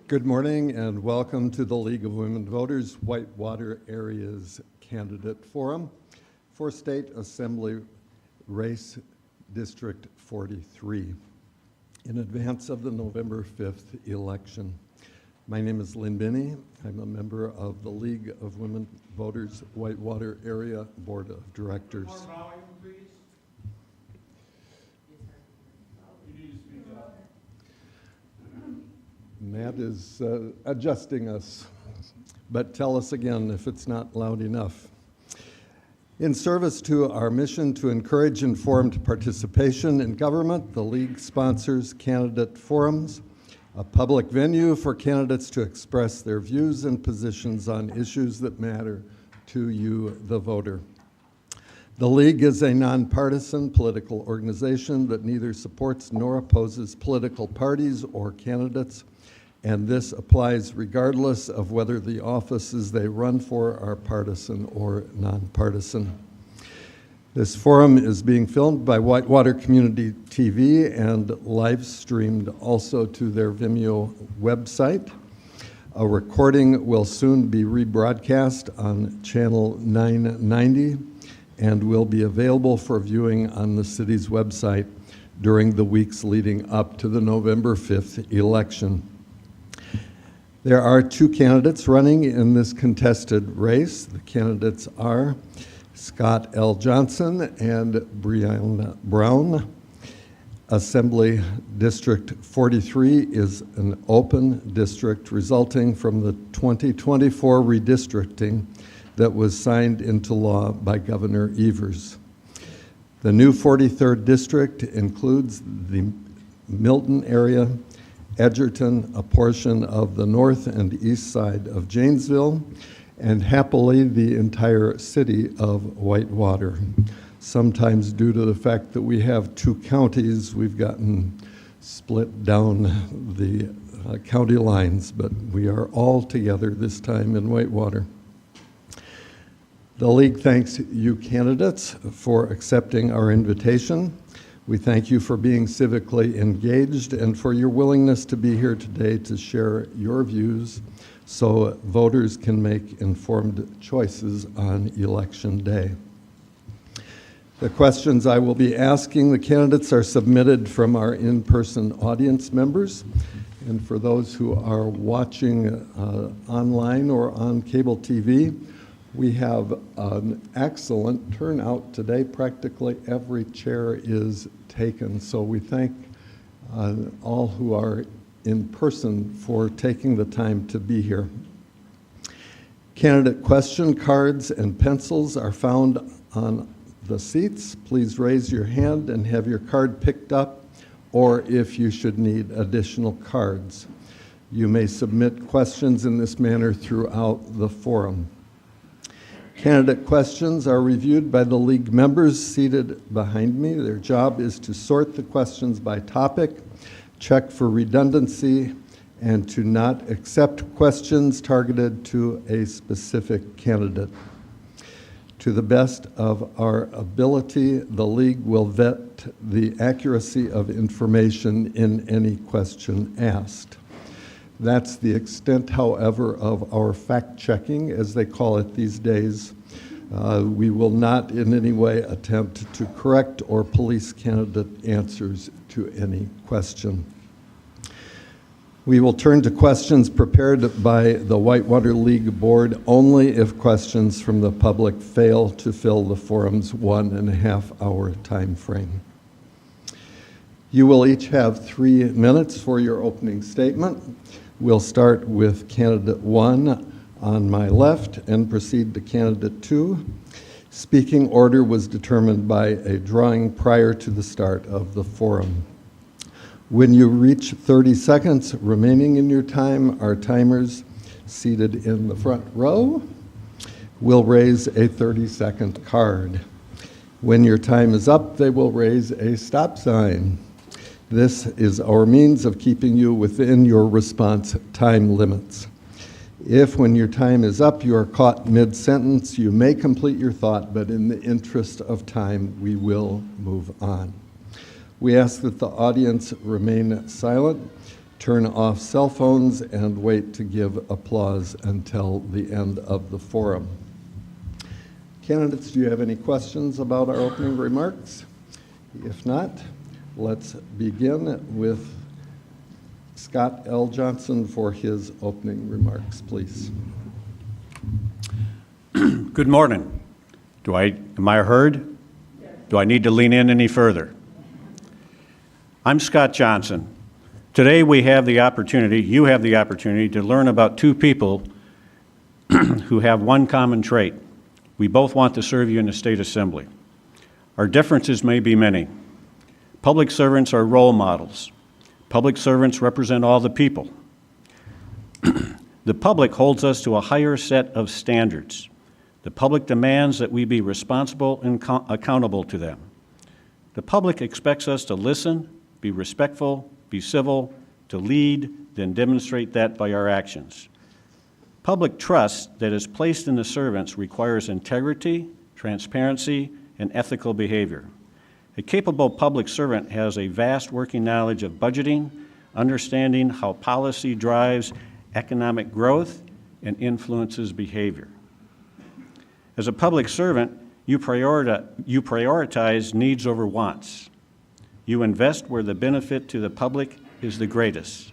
Good morning and welcome to the League of Women Voters Whitewater Area's Candidate Forum for State Assembly Race District 43 in advance of the November 5th election. My name is Lynn Binney. I'm a member of the League of Women Voters Whitewater Area Board of Directors. More volume, please. You need to speak up. Matt is adjusting us, but tell us again if it's not loud enough. In service to our mission to encourage informed participation in government, the League sponsors candidate forums, a public venue for candidates to express their views and positions on issues that matter to you, the voter. The League is a nonpartisan political organization that neither supports nor opposes political parties or candidates, and this applies regardless of whether the offices they run for are partisan or nonpartisan. This forum is being filmed by Whitewater Community TV and live streamed also to their Vimeo website. A recording will soon be rebroadcast on channel 990 and will be available for viewing on the city's website during the weeks leading up to the November 5th election. There are two candidates running in this contested race. The candidates are Scott L. Johnson and Brianna Brown. Assembly District 43 is an open district resulting from the 2024 redistricting that was signed into law by Governor Evers. The new 43rd district includes the Milton area, Edgerton, a portion of the north and east side of Janesville, and happily the entire city of Whitewater. Sometimes due to the fact that we have two counties, we've gotten split down the county lines, but we are all together this time in Whitewater. The League thanks you candidates for accepting our invitation. We thank you for being civically engaged and for your willingness to be here today to share your views so voters can make informed choices on Election Day. The questions I will be asking the candidates are submitted from our in-person audience members. And for those who are watching online or on cable TV, we have an excellent turnout today. Practically every chair is taken. So we thank all who are in person for taking the time to be here. Candidate question cards and pencils are found on the seats. Please raise your hand and have your card picked up, or if you should need additional cards. You may submit questions in this manner throughout the forum. Candidate questions are reviewed by the League members seated behind me. Their job is to sort the questions by topic, check for redundancy, and to not accept questions targeted to a specific candidate. To the best of our ability, the League will vet the accuracy of information in any question asked. That's the extent, however, of our fact-checking, as they call it these days. We will not in any way attempt to correct or police candidate answers to any question. We will turn to questions prepared by the Whitewater League Board only if questions from the public fail to fill the forum's 1.5 hour time frame. You will each have 3 minutes for your opening statement. We'll start with candidate 1 on my left and proceed to candidate 2. Speaking order was determined by a drawing prior to the start of the forum. When you reach 30 seconds remaining in your time, our timers seated in the front row will raise a 30-second card. When your time is up, they will raise a stop sign. This is our means of keeping you within your response time limits. If, when your time is up, you are caught mid-sentence, you may complete your thought, but in the interest of time, we will move on. We ask that the audience remain silent turn off cell phones and wait to give applause until the end of the forum. Candidates, do you have any questions about our opening remarks? If not, let's begin with Scott L. Johnson for his opening remarks, please. Good morning. Am I heard? Do I need to lean in any further? I'm Scott Johnson. Today you have the opportunity to learn about two people who have one common trait. We both want to serve you in the State Assembly. Our differences may be many. Public servants are role models. Public servants represent all the people. The public holds us to a higher set of standards. The public demands that we be responsible and accountable to them. The public expects us to listen, be respectful, be civil, to lead, then demonstrate that by our actions. Public trust that is placed in the servants requires integrity, transparency, and ethical behavior. A capable public servant has a vast working knowledge of budgeting, understanding how policy drives economic growth and influences behavior. As a public servant, you prioritize needs over wants. You invest where the benefit to the public is the greatest.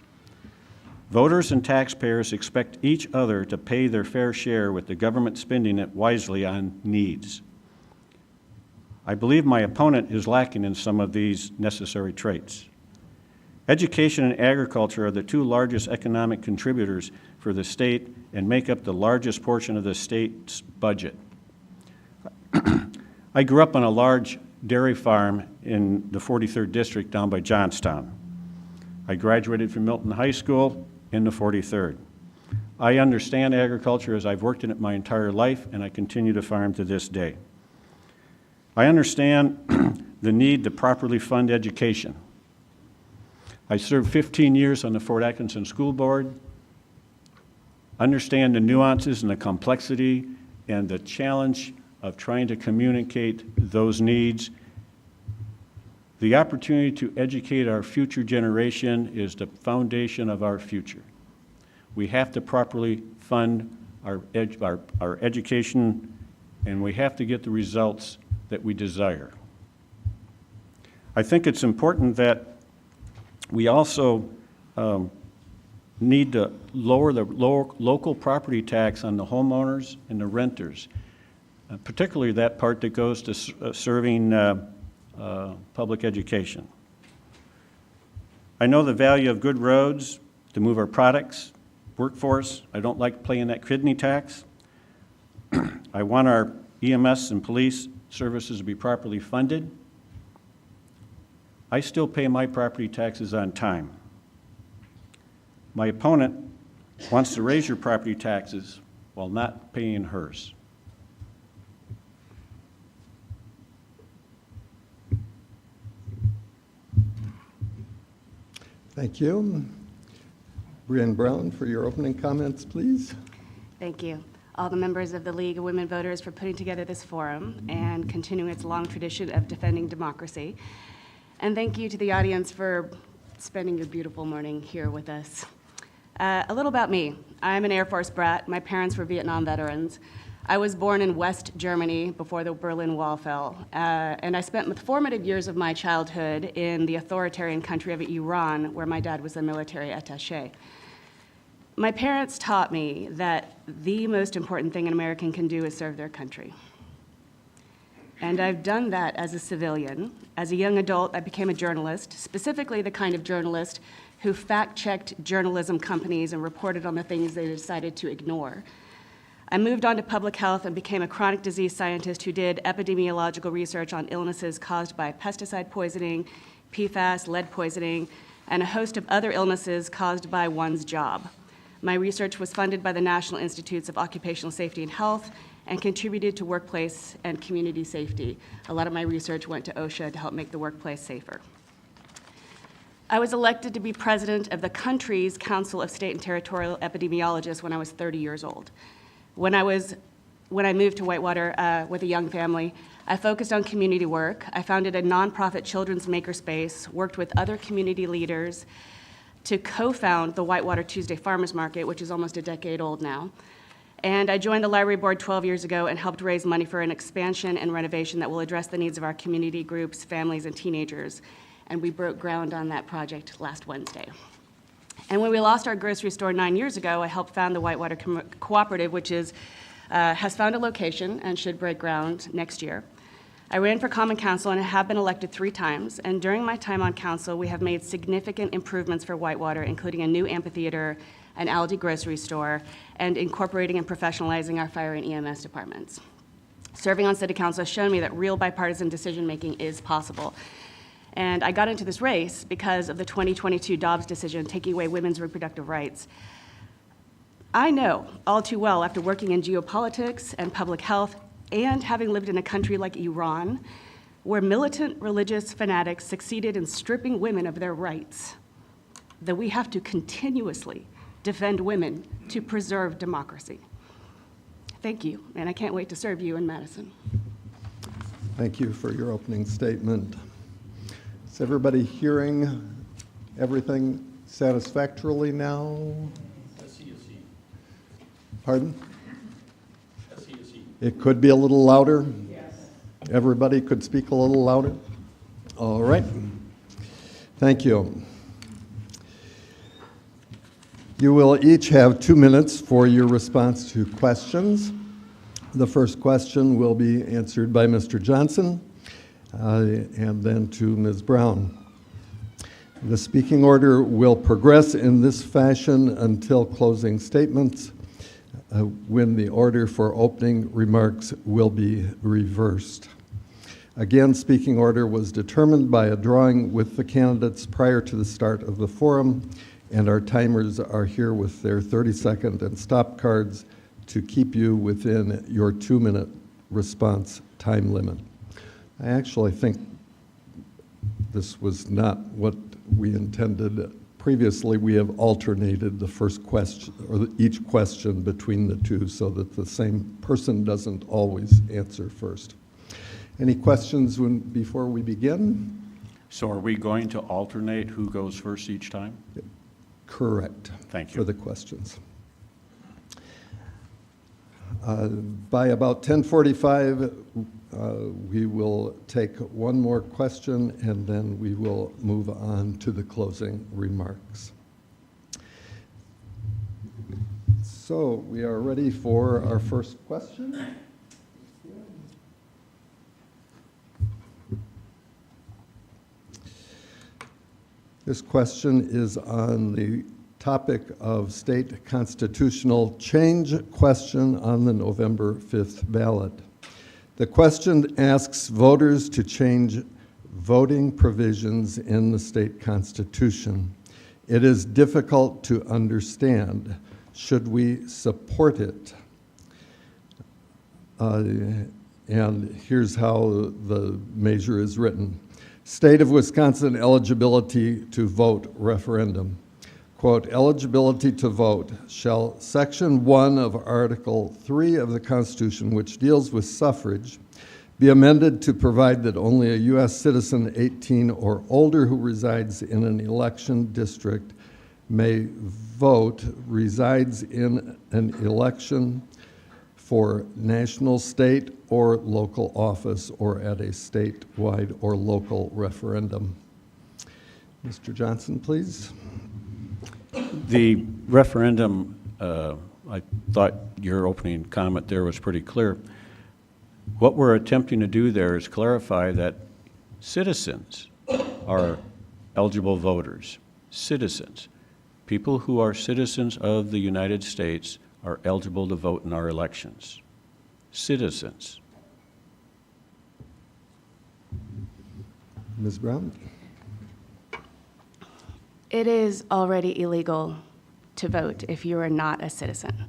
Voters and taxpayers expect each other to pay their fair share with the government spending it wisely on needs. I believe my opponent is lacking in some of these necessary traits. Education and agriculture are the two largest economic contributors for the state and make up the largest portion of the state's budget. I grew up on a large dairy farm in the 43rd District down by Johnstown. I graduated from Milton High School in the 43rd. I understand agriculture as I've worked in it my entire life, and I continue to farm to this day. I understand the need to properly fund education. I served 15 years on the Fort Atkinson School Board, understand the nuances and the complexity and the challenge of trying to communicate those needs. The opportunity to educate our future generation is the foundation of our future. We have to properly fund our education, and we have to get the results that we desire. I think it's important that we also need to lower the local property tax on the homeowners and the renters, particularly that part that goes to serving public education. I know the value of good roads to move our products, workforce. I don't like paying that kidney tax. I want our EMS and police services to be properly funded. I still pay my property taxes on time. My opponent wants to raise your property taxes while not paying hers. Thank you. Brianne Brown, for your opening comments, please. Thank you. All the members of the League of Women Voters for putting together this forum and continuing its long tradition of defending democracy. And thank you to the audience for spending your beautiful morning here with us. A little about me. I'm an Air Force brat. My parents were Vietnam veterans. I was born in West Germany before the Berlin Wall fell, and I spent the formative years of my childhood in the authoritarian country of Iran, where my dad was a military attaché. My parents taught me that the most important thing an American can do is serve their country. And I've done that as a civilian. As a young adult, I became a journalist, specifically the kind of journalist who fact-checked journalism companies and reported on the things they decided to ignore. I moved on to public health and became a chronic disease scientist who did epidemiological research on illnesses caused by pesticide poisoning, PFAS, lead poisoning, and a host of other illnesses caused by one's job. My research was funded by the National Institutes of Occupational Safety and Health and contributed to workplace and community safety. A lot of my research went to OSHA to help make the workplace safer. I was elected to be president of the country's Council of State and Territorial Epidemiologists when I was 30 years old. When I moved to Whitewater with a young family, I focused on community work. I founded a nonprofit children's makerspace, worked with other community leaders to co-found the Whitewater Tuesday Farmers Market, which is almost a decade old now. And I joined the library board 12 years ago and helped raise money for an expansion and renovation that will address the needs of our community groups, families, and teenagers. And we broke ground on that project last Wednesday. And when we lost our grocery store 9 years ago, I helped found the Whitewater Cooperative, which has found a location and should break ground next year. I ran for Common Council and have been elected 3 times, and during my time on council, we have made significant improvements for Whitewater, including a new amphitheater, an Aldi grocery store, and incorporating and professionalizing our fire and EMS departments. Serving on city council has shown me that real bipartisan decision-making is possible. And I got into this race because of the 2022 Dobbs decision taking away women's reproductive rights. I know all too well, after working in geopolitics and public health, and having lived in a country like Iran, where militant religious fanatics succeeded in stripping women of their rights, that we have to continuously defend women to preserve democracy. Thank you, and I can't wait to serve you in Madison. Thank you for your opening statement. Is everybody hearing everything satisfactorily now? SCSE. Pardon? SCSE. It could be a little louder? Yes. Everybody could speak a little louder? All right. Thank you. You will each have 2 minutes for your response to questions. The first question will be answered by Mr. Johnson, and then to Ms. Brown. The speaking order will progress in this fashion until closing statements, when the order for opening remarks will be reversed. Again, speaking order was determined by a drawing with the candidates prior to the start of the forum, and our timers are here with their 30-second and stop cards to keep you within your 2-minute response time limit. I actually think this was not what we intended. Previously, we have alternated the first question, or each question between the two, so that the same person doesn't always answer first. Any questions before we begin? So are we going to alternate who goes first each time? Correct. Thank you. For the questions. By about 10:45, we will take one more question, and then we will move on to the closing remarks. So we are ready for our first question. This question is on the topic of state constitutional change question on the November 5th ballot. The question asks voters to change voting provisions in the state constitution. It is difficult to understand. Should we support it? And here's how the measure is written. State of Wisconsin eligibility to vote referendum. Quote, eligibility to vote. Shall Section 1 of Article 3 of the Constitution, which deals with suffrage, be amended to provide that only a U.S. citizen 18 or older who resides in an election district may vote, resides in an election for national, state, or local office, or at a statewide or local referendum. Mr. Johnson, please. The referendum, I thought your opening comment there was pretty clear. What we're attempting to do there is clarify that citizens are eligible voters. Citizens. People who are citizens of the United States are eligible to vote in our elections. Citizens. Ms. Brown? It is already illegal to vote if you are not a citizen.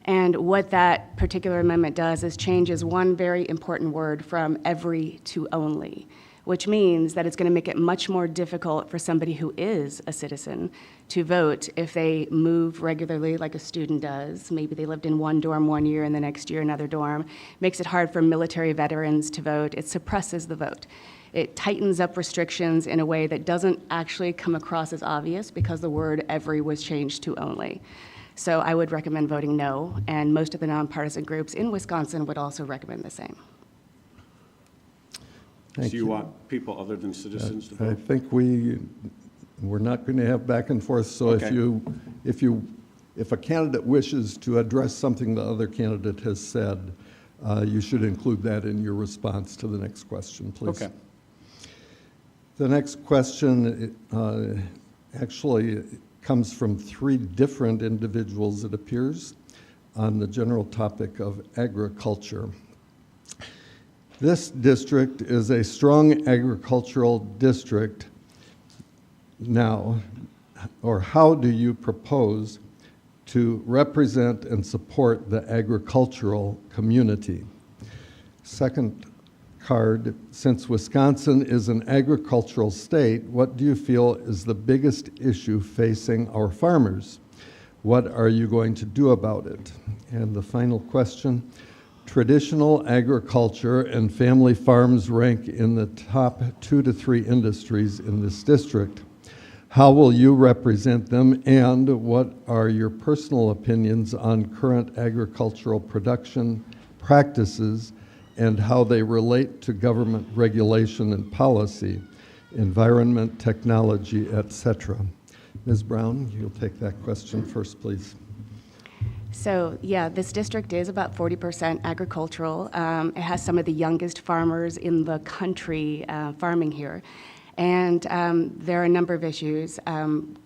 And what that particular amendment does is changes one very important word from every to only, which means that it's going to make it much more difficult for somebody who is a citizen to vote if they move regularly like a student does. Maybe they lived in one dorm one year and the next year another dorm. Makes it hard for military veterans to vote. It suppresses the vote. it tightens up restrictions in a way that doesn't actually come across as obvious because the word every was changed to only. So I would recommend voting no, and most of the nonpartisan groups in Wisconsin would also recommend the same. Thank Do you want people other than citizens to I vote? think we're not going to have back and forth, so Okay. if a candidate wishes to address something the other candidate has said, you should include that in your response to the next question, please. Okay. The next question actually comes from 3 different individuals, it appears, on the general topic of agriculture. This district is a strong agricultural district now, or how do you propose to represent and support the agricultural community? Second card, since Wisconsin is an agricultural state, what do you feel is the biggest issue facing our farmers? What are you going to do about it? And the final question, traditional agriculture and family farms rank in the top 2 to 3 industries in this district. How will you represent them, and what are your personal opinions on current agricultural production practices and how they relate to government regulation and policy, environment, technology, etc.? Ms. Brown, you'll take that question first, please. So, yeah, this district is about 40% agricultural. It has some of the youngest farmers in the country farming here. And there are a number of issues.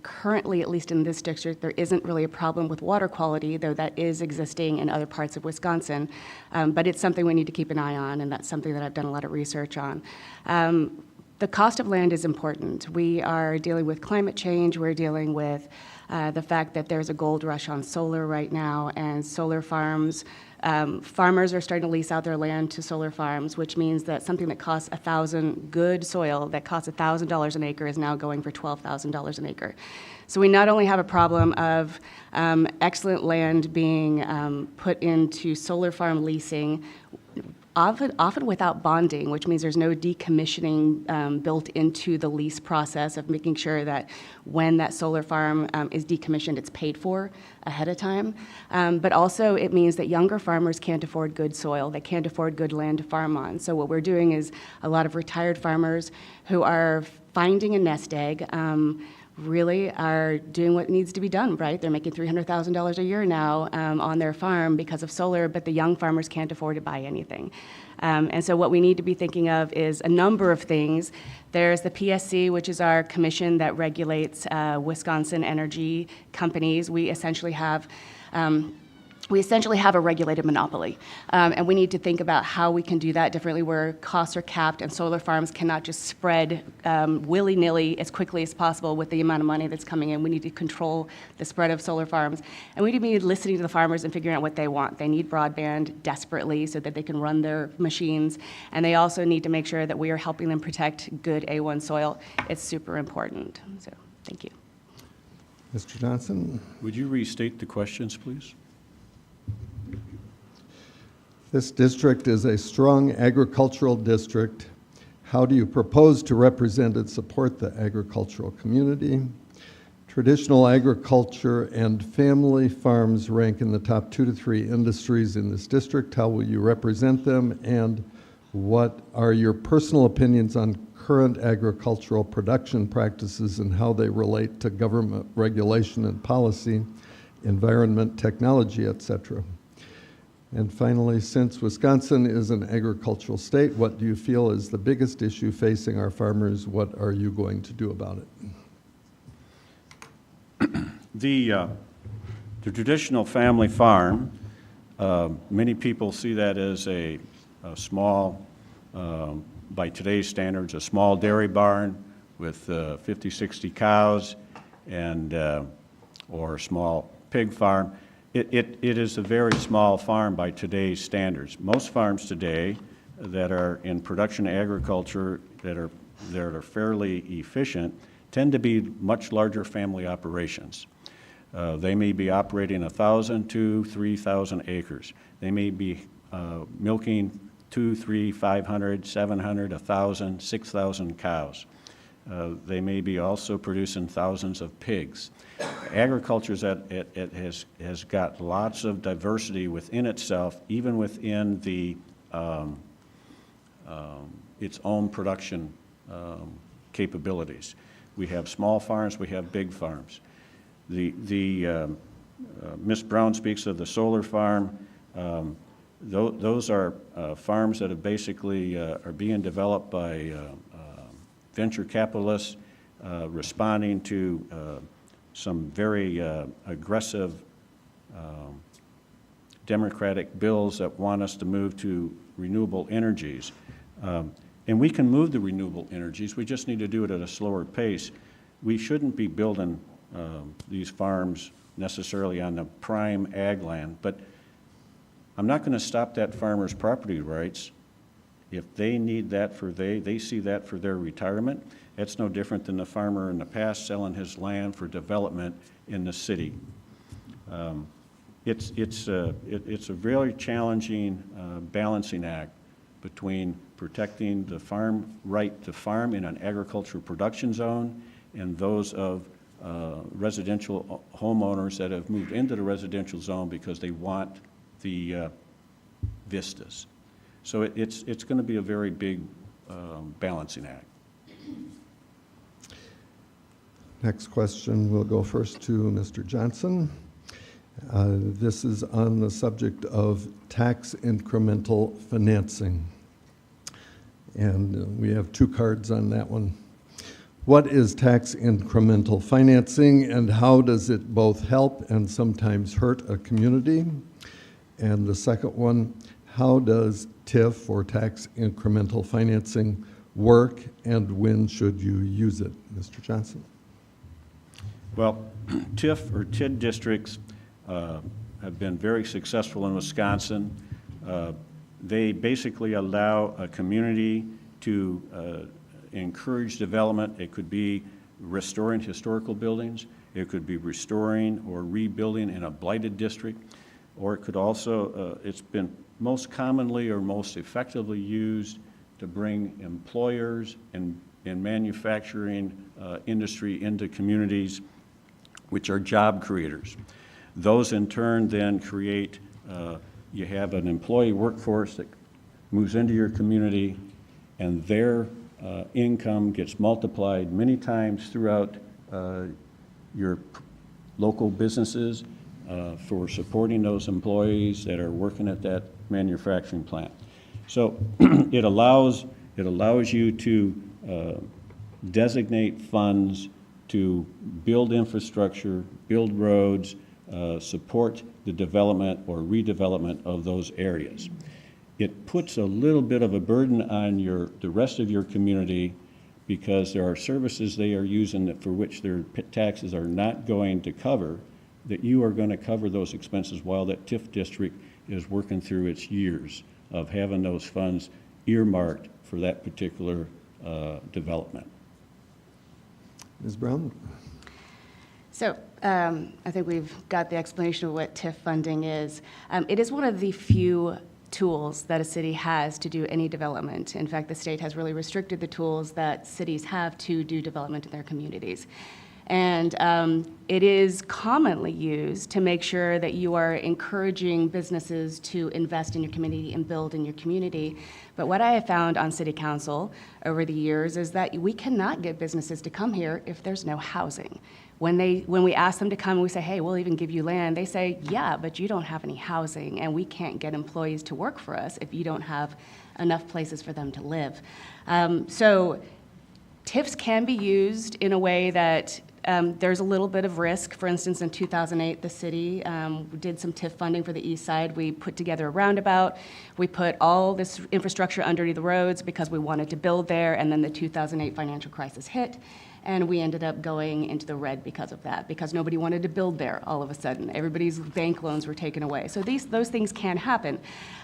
Currently, at least in this district, there isn't really a problem with water quality, though that is existing in other parts of Wisconsin. But it's something we need to keep an eye on, and that's something that I've done a lot of research on. The cost of land is important. We are dealing with climate change. We're dealing with the fact that there's a gold rush on solar right now, and solar farms, farmers are starting to lease out their land to solar farms, which means that something that costs good soil that costs $1,000 an acre is now going for $12,000 an acre. So we not only have a problem of excellent land being put into solar farm leasing, often without bonding, which means there's no decommissioning built into the lease process of making sure that when that solar farm is decommissioned, it's paid for ahead of time. But also it means that younger farmers can't afford good soil. They can't afford good land to farm on. So what we're doing is a lot of retired farmers who are finding a nest egg really are doing what needs to be done, right? They're making $300,000 a year now on their farm because of solar, but the young farmers can't afford to buy anything. And so what we need to be thinking of is a number of things. There's the PSC, which is our commission that regulates Wisconsin energy companies. We essentially have a regulated monopoly, and we need to think about how we can do that differently where costs are capped and solar farms cannot just spread willy-nilly as quickly as possible with the amount of money that's coming in. We need to control the spread of solar farms, and we need to be listening to the farmers and figuring out what they want. They need broadband desperately so that they can run their machines, and they also need to make sure that we are helping them protect good A1 soil. It's super important, so thank you. Mr. Johnson? Would you restate the questions, please? This district is a strong agricultural district. How do you propose to represent and support the agricultural community? Traditional agriculture and family farms rank in the top 2 to 3 industries in this district. How will you represent them? And what are your personal opinions on current agricultural production practices and how they relate to government regulation and policy, environment, technology, etc.? And finally, since Wisconsin is an agricultural state, what do you feel is the biggest issue facing our farmers? What are you going to do about it? The traditional family farm, many people see that as a small, by today's standards, a small dairy barn with 50, 60 cows and or a small pig farm. It is a very small farm by today's standards. Most farms today that are in production agriculture that are fairly efficient tend to be much larger family operations. They may be operating 1,000 to 3,000 acres. They may be milking 2, 3, 500, 700, 1,000, 6,000 cows. They may be also producing thousands of pigs. Agriculture has got lots of diversity within itself, even within the its own production capabilities. We have small farms, we have big farms. Ms. Brown speaks of the solar farm. Those are farms that have basically are being developed by venture capitalists responding to some very aggressive Democratic bills that want us to move to renewable energies. And we can move to renewable energies, we just need to do it at a slower pace. We shouldn't be building these farms necessarily on the prime ag land, but I'm not going to stop that farmer's property rights. If they need that they see that for their retirement, that's no different than the farmer in the past selling his land for development in the city. It's a very challenging balancing act between protecting the farm right to farm in an agricultural production zone and those of residential homeowners that have moved into the residential zone because they want the vistas. So it's going to be a very big balancing act. Next question will go first to Mr. Johnson. This is on the subject of tax incremental financing. And we have 2 cards on that one. What is tax incremental financing and how does it both help and sometimes hurt a community? And the second one, how does TIF or tax incremental financing work and when should you use it? Mr. Johnson. Well, TIF or TID districts have been very successful in Wisconsin. They basically allow a community to encourage development. It could be restoring historical buildings. It could be restoring or rebuilding in a blighted district. Or it could also, it's been most commonly or most effectively used to bring employers and manufacturing industry into communities, which are job creators. Those in turn then create, you have an employee workforce that moves into your community and their income gets multiplied many times throughout your local businesses for supporting those employees that are working at that manufacturing plant. So it allows you to designate funds to build infrastructure, build roads, support the development or redevelopment of those areas. It puts a little bit of a burden on the rest of your community because there are services they are using that for which their taxes are not going to cover, that you are going to cover those expenses while that TIF district is working through its years of having those funds earmarked for that particular development. Ms. Brown? So I think we've got the explanation of what TIF funding is. It is one of the few tools that a city has to do any development. In fact, the state has really restricted the tools that cities have to do development in their communities. And it is commonly used to make sure that you are encouraging businesses to invest in your community and build in your community. But what I have found on city council over the years is that we cannot get businesses to come here if there's no housing. When we ask them to come, we say, hey, we'll even give you land. They say, yeah, but you don't have any housing, and we can't get employees to work for us if you don't have enough places for them to live. So TIFs can be used in a way that there's a little bit of risk. For instance, in 2008, the city did some TIF funding for the east side. We put together a roundabout. We put all this infrastructure underneath the roads because we wanted to build there, and then the 2008 financial crisis hit, and we ended up going into the red because of that, because nobody wanted to build there all of a sudden. Everybody's bank loans were taken away. So those things can happen.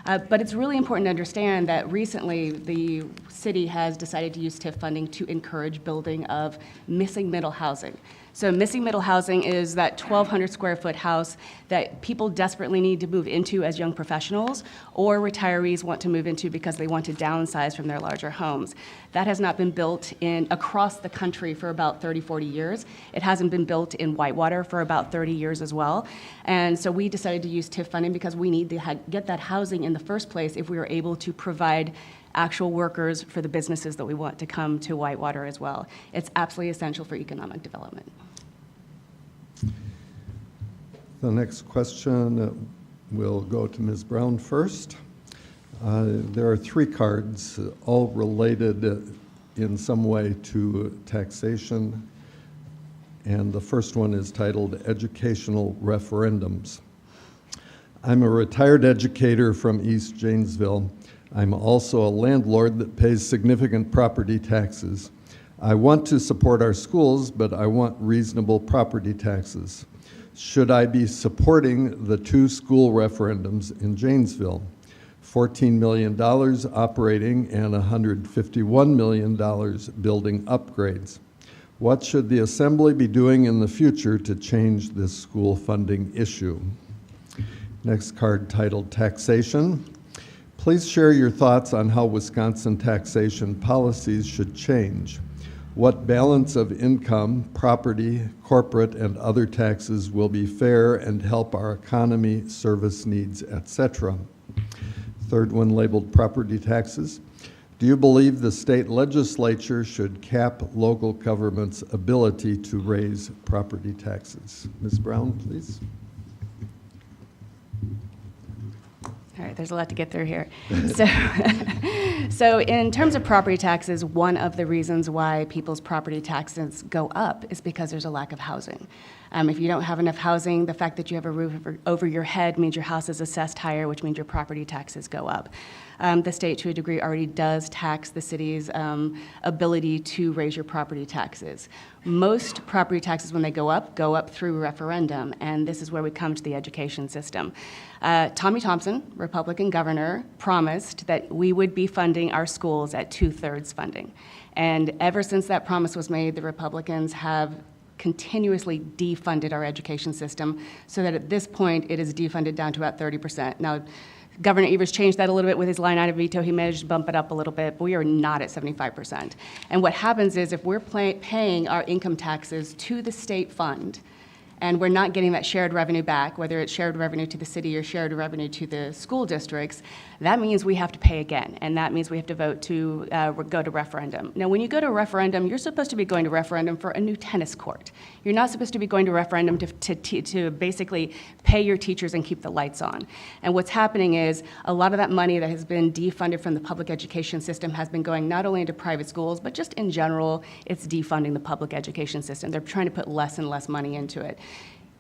But it's really important to understand that recently the city has decided to use TIF funding to encourage building of missing middle housing. So missing middle housing is that 1,200 square foot house that people desperately need to move into as young professionals, or retirees want to move into because they want to downsize from their larger homes. That has not been built across the country for about 30, 40 years. It hasn't been built in Whitewater for about 30 years as well. And so we decided to use TIF funding because we need to get that housing in the first place if we were able to provide actual workers for the businesses that we want to come to Whitewater as well. It's absolutely essential for economic development. The next question will go to Ms. Brown first. There are 3 cards, all related in some way to taxation, and the first one is titled Educational Referendums. I'm a retired educator from East Janesville. I'm also a landlord that pays significant property taxes. I want to support our schools, but I want reasonable property taxes. Should I be supporting the 2 school referendums in Janesville? $14 million operating and $151 million building upgrades. What should the Assembly be doing in the future to change this school funding issue? Next card titled Taxation. Please share your thoughts on how Wisconsin taxation policies should change. What balance of income, property, corporate, and other taxes will be fair and help our economy, service needs, etc.? Third one labeled Property Taxes. Do you believe the state legislature should cap local government's ability to raise property taxes? Ms. Brown, please. All right, there's a lot to get through here. So in terms of property taxes, one of the reasons why people's property taxes go up is because there's a lack of housing. If you don't have enough housing, the fact that you have a roof over your head means your house is assessed higher, which means your property taxes go up. The state, to a degree, already does tax the city's ability to raise your property taxes. Most property taxes, when they go up through referendum, and this is where we come to the education system. Tommy Thompson, Republican governor, promised that we would be funding our schools at 2/3 funding. And ever since that promise was made, the Republicans have continuously defunded our education system so that at this point it is defunded down to about 30%. Now, Governor Evers changed that a little bit with his line item veto. He managed to bump it up a little bit, but we are not at 75%. And what happens is if we're paying our income taxes to the state fund, and we're not getting that shared revenue back, whether it's shared revenue to the city or shared revenue to the school districts, that means we have to pay again, and that means we have to vote to go to referendum. Now, when you go to a referendum, you're supposed to be going to referendum for a new tennis court. You're not supposed to be going to referendum to basically pay your teachers and keep the lights on. And what's happening is a lot of that money that has been defunded from the public education system has been going not only into private schools, but just in general, it's defunding the public education system. They're trying to put less and less money into it.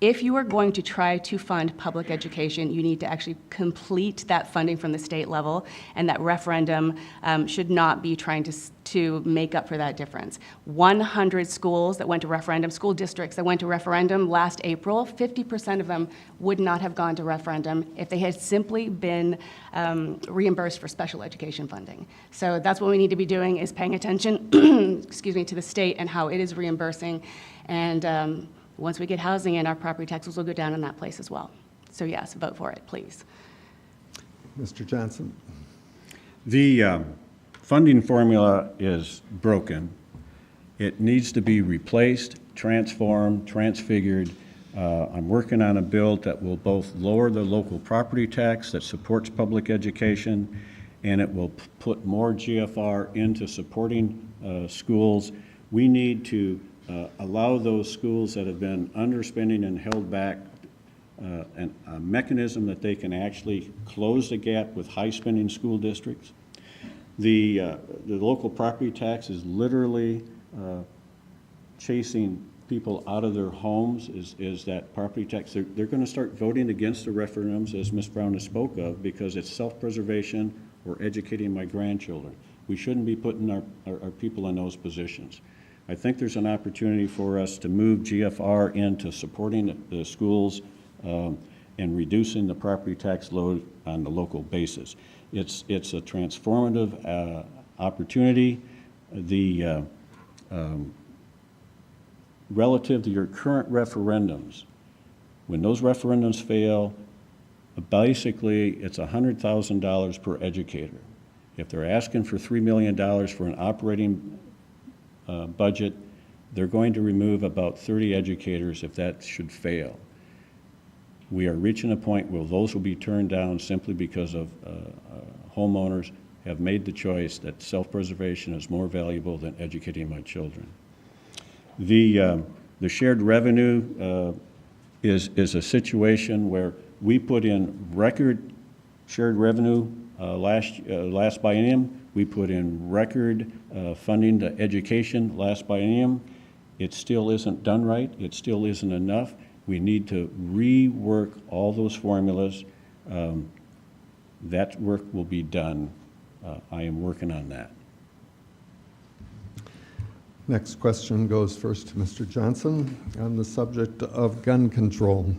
If you are going to try to fund public education, you need to actually complete that funding from the state level, and that referendum should not be trying to make up for that difference. 100 schools that went to referendum, school districts that went to referendum last April, 50% of them would not have gone to referendum if they had simply been reimbursed for special education funding. So that's what we need to be doing, is paying attention to the state and how it is reimbursing. And once we get housing in, our property taxes will go down in that place as well. So yes, vote for it, please. Mr. Johnson. The funding formula is broken. It needs to be replaced, transformed, transfigured. I'm working on a bill that will both lower the local property tax that supports public education, and it will put more GFR into supporting schools. We need to allow those schools that have been underspending and held back a mechanism that they can actually close the gap with high-spending school districts. The local property tax is literally chasing people out of their homes, is that property tax. They're going to start voting against the referendums, as Ms. Brown has spoke of, because it's self-preservation or educating my grandchildren. We shouldn't be putting our people in those positions. I think there's an opportunity for us to move GFR into supporting the schools and reducing the property tax load on the local basis. It's a transformative opportunity. relative to your current referendums, when those referendums fail, basically it's $100,000 per educator. If they're asking for $3 million for an operating budget, they're going to remove about 30 educators if that should fail. We are reaching a point where those will be turned down simply because of homeowners have made the choice that self-preservation is more valuable than educating my children. The shared revenue is a situation where we put in record shared revenue last biennium. We put in record funding to education last biennium. It still isn't done right. It still isn't enough. We need to rework all those formulas. That work will be done. I am working on that. Next question goes first to Mr. Johnson on the subject of gun control.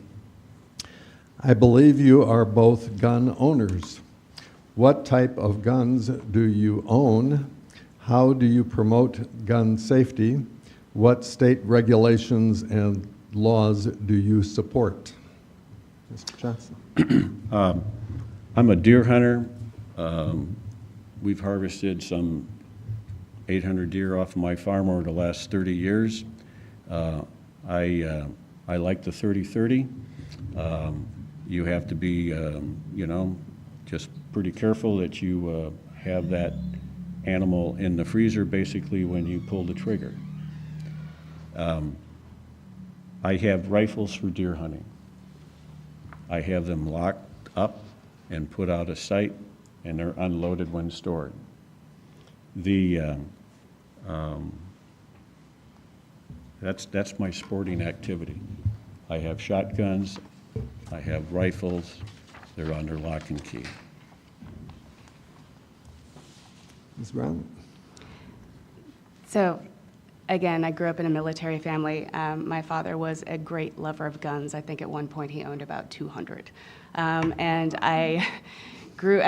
I believe you are both gun owners. What type of guns do you own? How do you promote gun safety? What state regulations and laws do you support? Mr. Johnson. I'm a deer hunter. We've harvested some 800 deer off of my farm over the last 30 years. I like the 30-30. You have to be, just pretty careful that you have that animal in the freezer basically when you pull the trigger. I have rifles for deer hunting. I have them locked up and put out of sight, and they're unloaded when stored. That's my sporting activity. I have shotguns, I have rifles, they're under lock and key. Ms. Brown? So, again, I grew up in a military family. My father was a great lover of guns. I think at one point he owned about 200. And I grew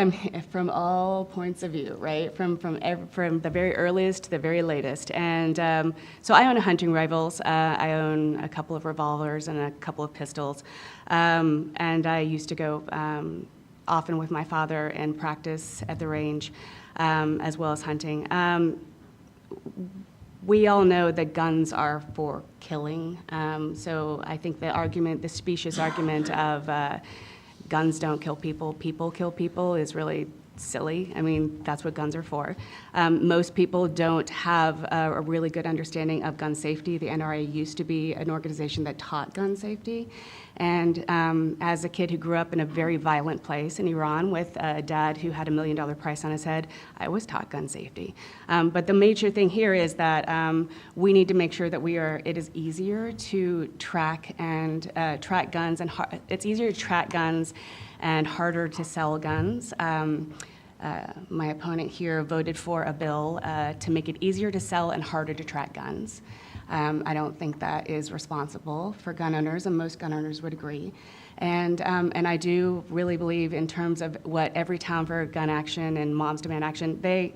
from all points of view, right? From the very earliest to the very latest. And so I own a hunting rifles. I own a couple of revolvers and a couple of pistols. And I used to go often with my father and practice at the range, as well as hunting. We all know that guns are for killing. So I think the specious argument of guns don't kill people, people kill people is really silly. I mean, that's what guns are for. Most people don't have a really good understanding of gun safety. The NRA used to be an organization that taught gun safety. And as a kid who grew up in a very violent place in Iran with a dad who had $1 million price on his head, I was taught gun safety. But the major thing here is that we need to make sure that it is easier to track and track guns, and it's easier to track guns and harder to sell guns. My opponent here voted for a bill to make it easier to sell and harder to track guns. I don't think that is responsible for gun owners, and most gun owners would agree. And I do really believe in terms of what Every Town for Gun Action and Moms Demand Action, they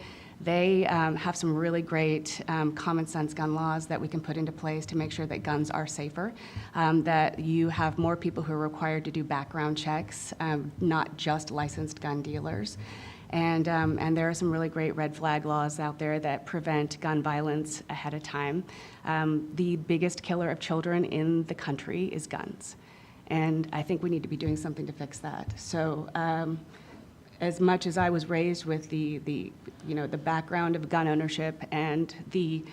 have some really great common sense gun laws that we can put into place to make sure that guns are safer, that you have more people who are required to do background checks, not just licensed gun dealers. And there are some really great red flag laws out there that prevent gun violence ahead of time. The biggest killer of children in the country is guns. And I think we need to be doing something to fix that. So as much as I was raised with the background of gun ownership and the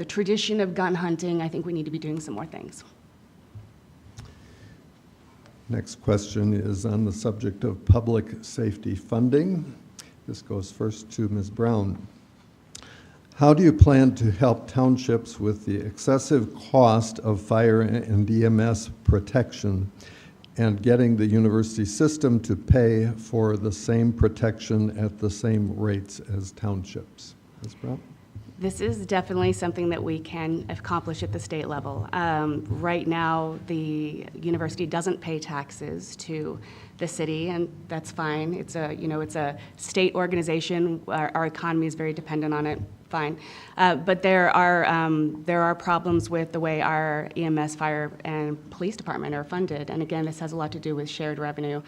tradition of gun hunting, I think we need to be doing some more things. Next question is on the subject of public safety funding. This goes first to Ms. Brown. How do you plan to help townships with the excessive cost of fire and EMS protection and getting the university system to pay for the same protection at the same rates as townships? Ms. Brown? This is definitely something that we can accomplish at the state level. Right now, the university doesn't pay taxes to the city, and that's fine. It's a state organization. Our economy is very dependent on it. fine. But there are problems with the way our EMS, fire, and police department are funded. And again, this has a lot to do with shared revenue.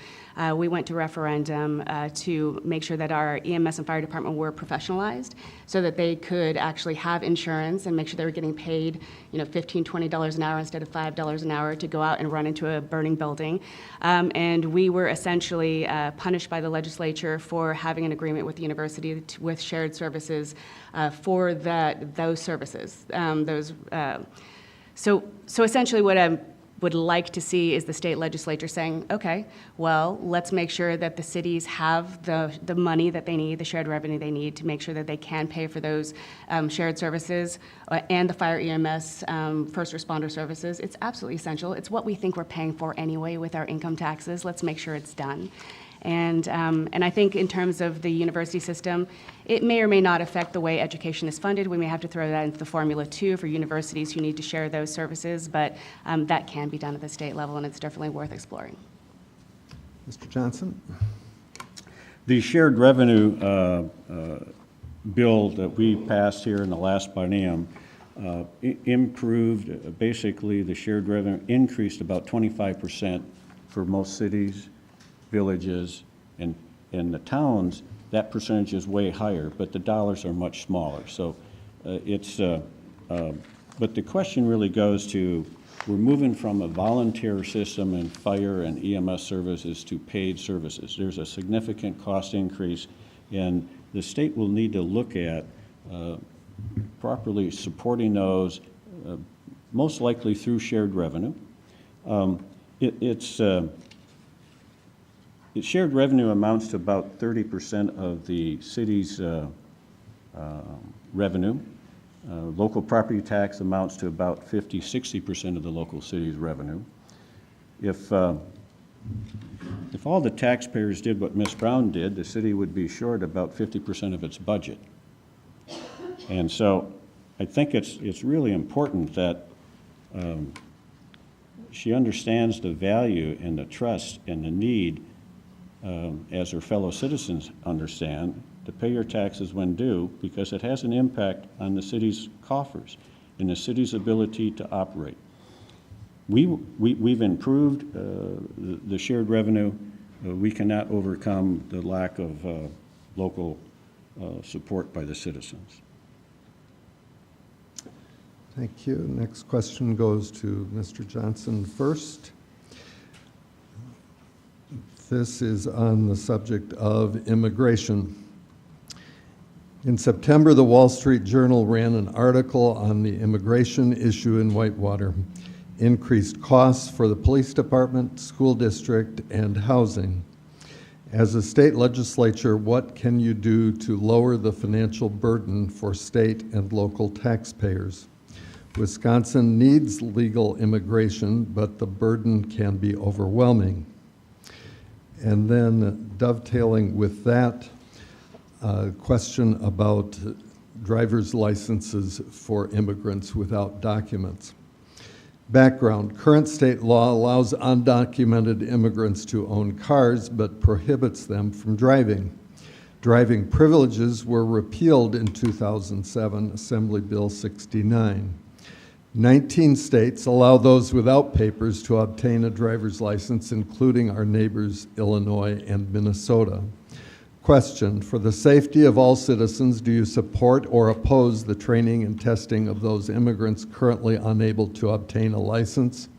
We went to referendum to make sure that our EMS and fire department were professionalized so that they could actually have insurance and make sure they were getting paid, $15, $20 an hour instead of $5 an hour to go out and run into a burning building. And we were essentially punished by the legislature for having an agreement with the university with shared services for those services. So essentially what I would like to see is the state legislature saying, okay, well, let's make sure that the cities have the money that they need, the shared revenue they need to make sure that they can pay for those shared services and the fire EMS first responder services. It's absolutely essential. It's what we think we're paying for anyway with our income taxes. Let's make sure it's done. And I think in terms of the university system, it may or may not affect the way education is funded. We may have to throw that into the formula too for universities who need to share those services, but that can be done at the state level, and it's definitely worth exploring. Mr. Johnson? The shared revenue bill that we passed here in the last biennium improved, basically the shared revenue increased about 25% for most cities, villages, and in the towns. That percentage is way higher, but the dollars are much smaller. So but the question really goes to, we're moving from a volunteer system in fire and EMS services to paid services. There's a significant cost increase, and the state will need to look at properly supporting those, most likely through shared revenue. Shared revenue amounts to about 30% of the city's revenue. Local property tax amounts to about 50-60% of the local city's revenue. If all the taxpayers did what Ms. Brown did, the city would be short about 50% of its budget. And so I think it's really important that she understands the value and the trust and the need, as her fellow citizens understand, to pay your taxes when due, because it has an impact on the city's coffers and the city's ability to operate. We've improved the shared revenue. We cannot overcome the lack of local support by the citizens. Thank you. Next question goes to Mr. Johnson first. This is on the subject of immigration. In September, the Wall Street Journal ran an article on the immigration issue in Whitewater, increased costs for the police department, school district, and housing. As a state legislature, what can you do to lower the financial burden for state and local taxpayers? Wisconsin needs legal immigration, but the burden can be overwhelming. And then dovetailing with that, question about driver's licenses for immigrants without documents. Background: current state law allows undocumented immigrants to own cars but prohibits them from driving. Driving privileges were repealed in 2007, Assembly Bill 69. 19 states allow those without papers to obtain a driver's license, including our neighbors Illinois and Minnesota. Question: for the safety of all citizens, do you support or oppose the training and testing of those immigrants currently unable to obtain a license?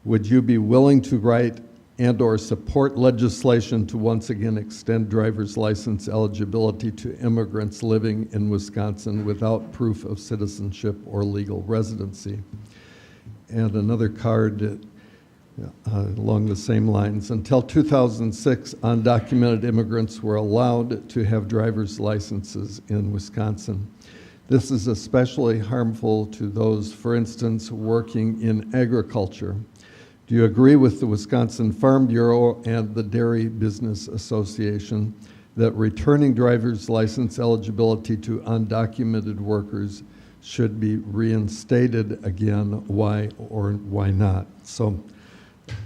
Would you be willing to write and/or support legislation to once again extend driver's license eligibility to immigrants living in Wisconsin without proof of citizenship or legal residency? And another card along the same lines. Until 2006, undocumented immigrants were allowed to have driver's licenses in Wisconsin. This is especially harmful to those, for instance, working in agriculture. Do you agree with the Wisconsin Farm Bureau and the Dairy Business Association that returning driver's license eligibility to undocumented workers should be reinstated again? Why or why not? So,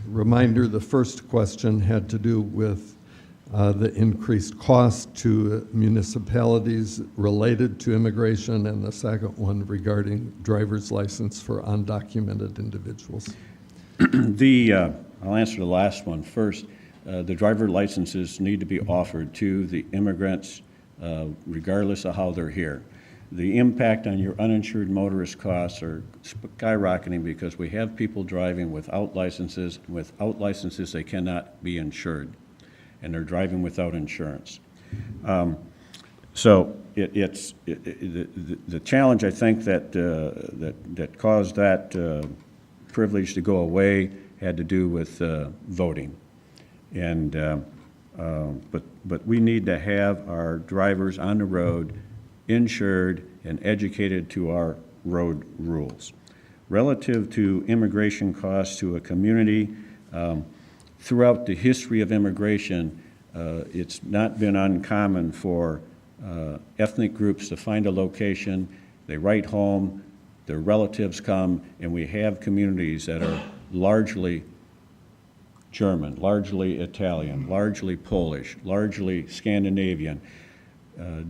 reminder, the first question had to do with the increased cost to municipalities related to immigration, and the second one regarding driver's license for undocumented individuals. I'll answer the last one first. The driver licenses need to be offered to the immigrants regardless of how they're here. The impact on your uninsured motorist costs are skyrocketing because we have people driving without licenses. Without licenses, they cannot be insured, and they're driving without insurance. So the challenge, I think, that caused that privilege to go away had to do with voting. And but we need to have our drivers on the road insured and educated to our road rules. Relative to immigration costs to a community, throughout the history of immigration, it's not been uncommon for ethnic groups to find a location, they write home, their relatives come, and we have communities that are largely German, largely Italian, largely Polish, largely Scandinavian,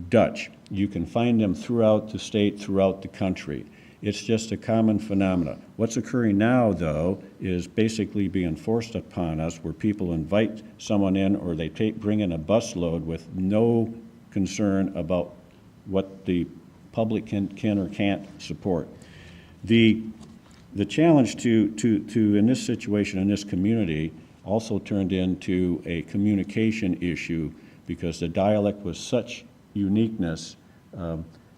Dutch. You can find them throughout the state, throughout the country. It's just a common phenomenon. What's occurring now, though, is basically being forced upon us where people invite someone in or they bring in a busload with no concern about what the public can or can't support. The challenge to in this situation, in this community, also turned into a communication issue because the dialect was such uniqueness.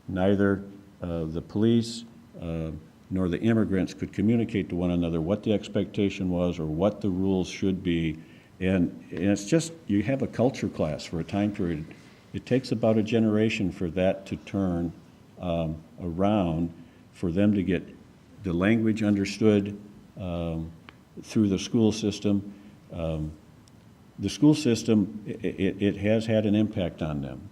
Neither the police nor the immigrants could communicate to one another what the expectation was or what the rules should be. And it's just, you have a culture class for a time period. It takes about a generation for that to turn around, for them to get the language understood through the school system. The school system, it has had an impact on them,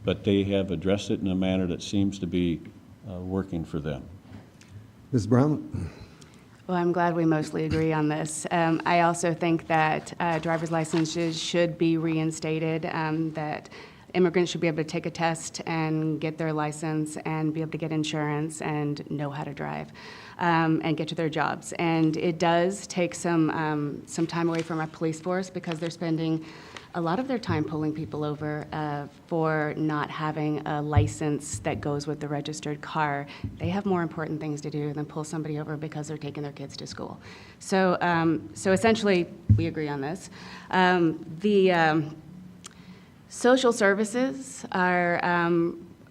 but they have addressed it in a manner that seems to be working for them. Ms. Brown? Well, I'm glad we mostly agree on this. I also think that driver's licenses should be reinstated, that immigrants should be able to take a test and get their license and be able to get insurance and know how to drive and get to their jobs. And it does take some time away from our police force because they're spending a lot of their time pulling people over for not having a license that goes with the registered car. They have more important things to do than pull somebody over because they're taking their kids to school. So, so essentially, we agree on this. Social services are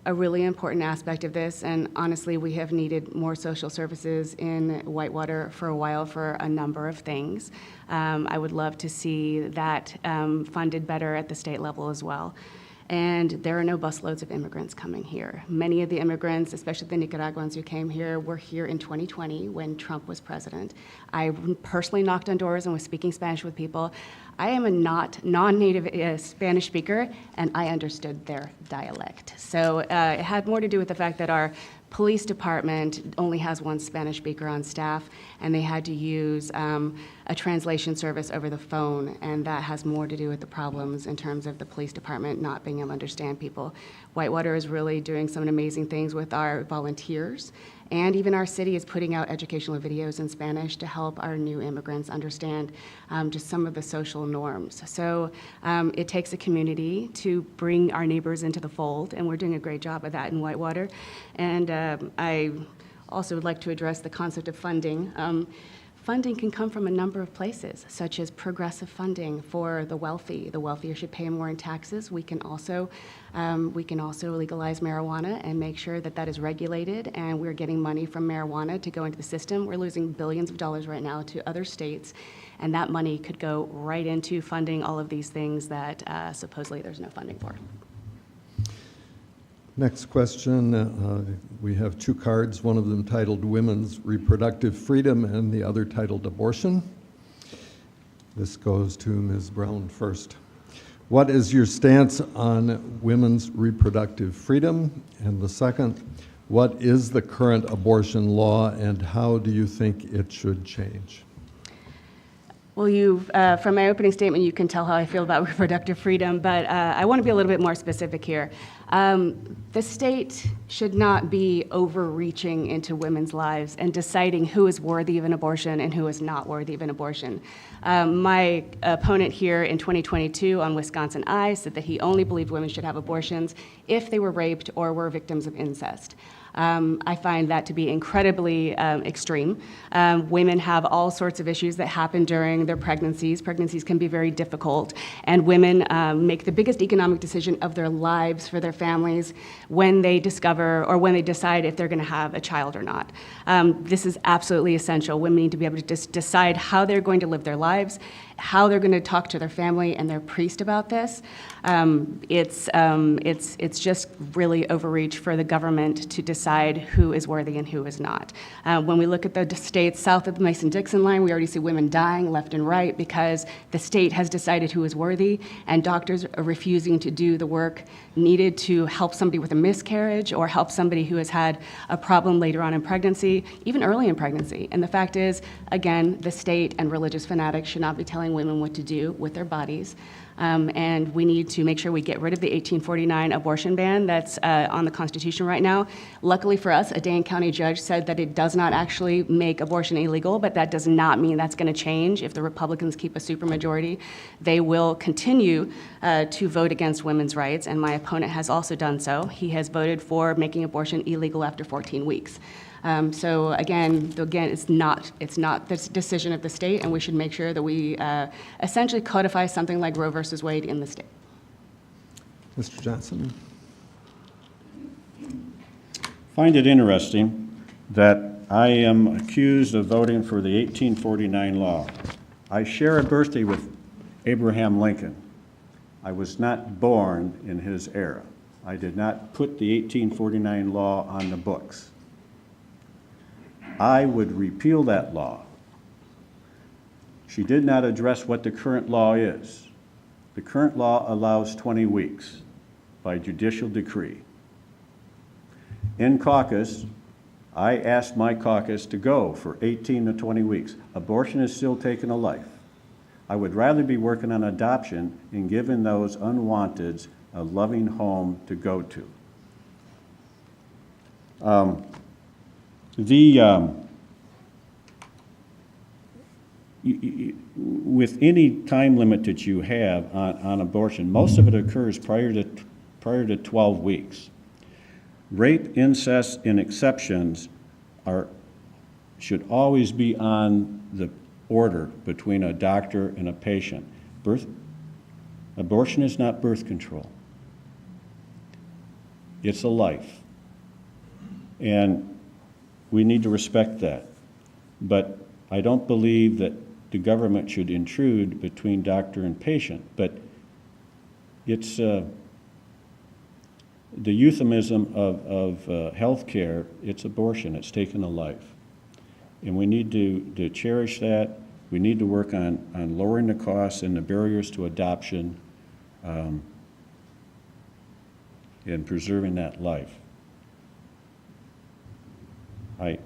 a really important aspect of this, and honestly, we have needed more social services in Whitewater for a while for a number of things. I would love to see that funded better at the state level as well. And there are no busloads of immigrants coming here. Many of the immigrants, especially the Nicaraguans who came here, were here in 2020 when Trump was president. I personally knocked on doors and was speaking Spanish with people. I am a non-native Spanish speaker, and I understood their dialect. So it had more to do with the fact that our police department only has one Spanish speaker on staff, and they had to use a translation service over the phone, and that has more to do with the problems in terms of the police department not being able to understand people. Whitewater is really doing some amazing things with our volunteers, and even our city is putting out educational videos in Spanish to help our new immigrants understand just some of the social norms. So it takes a community to bring our neighbors into the fold, and we're doing a great job of that in Whitewater. And I also would like to address the concept of funding. Funding can come from a number of places, such as progressive funding for the wealthy. The wealthier should pay more in taxes. We can also legalize marijuana and make sure that that is regulated, and we're getting money from marijuana to go into the system. We're losing billions of dollars right now to other states, and that money could go right into funding all of these things that supposedly there's no funding for. Next question, we have two cards, one of them titled Women's Reproductive Freedom and the other titled Abortion. This goes to Ms. Brown first. What is your stance on women's reproductive freedom? And the second, what is the current abortion law and how do you think it should change? Well, from my opening statement, you can tell how I feel about reproductive freedom, but I want to be a little bit more specific here. The state should not be overreaching into women's lives and deciding who is worthy of an abortion and who is not worthy of an abortion. My opponent here in 2022 on Wisconsin I said that he only believed women should have abortions if they were raped or were victims of incest. I find that to be incredibly extreme. Women have all sorts of issues that happen during their pregnancies. Pregnancies can be very difficult, and women make the biggest economic decision of their lives for their families when they discover or when they decide if they're going to have a child or not. This is absolutely essential. Women need to be able to decide how they're going to live their lives, how they're going to talk to their family and their priest about this. It's just really overreach for the government to decide who is worthy and who is not. When we look at the states south of the Mason-Dixon line, we already see women dying left and right because the state has decided who is worthy, and doctors are refusing to do the work needed to help somebody with a miscarriage or help somebody who has had a problem later on in pregnancy, even early in pregnancy. And the fact is, again, the state and religious fanatics should not be telling women what to do with their bodies. And we need to make sure we get rid of the 1849 abortion ban that's on the Constitution right now. Luckily for us, a Dane County judge said that it does not actually make abortion illegal, but that does not mean that's going to change if the Republicans keep a supermajority. They will continue to vote against women's rights, and my opponent has also done so. He has voted for making abortion illegal after 14 weeks. So again, it's not the decision of the state, and we should make sure that we essentially codify something like Roe versus Wade in the state. Mr. Johnson? Find it interesting that I am accused of voting for the 1849 law. I share a birthday with Abraham Lincoln. I was not born in his era. I did not put the 1849 law on the books. I would repeal that law. She did not address what the current law is. The current law allows 20 weeks by judicial decree. In caucus, I asked my caucus to go for 18 to 20 weeks. Abortion is still taking a life. I would rather be working on adoption and giving those unwanteds a loving home to go to. With any time limit that you have on abortion, most of it occurs prior to 12 weeks. Rape, incest, and exceptions should always be on the order between a doctor and a patient. Abortion is not birth control. It's a life. And we need to respect that. But I don't believe that the government should intrude between doctor and patient. But it's the euphemism of health care. It's abortion. It's taking a life. And we need to cherish that. We need to work on lowering the costs and the barriers to adoption and preserving that life. I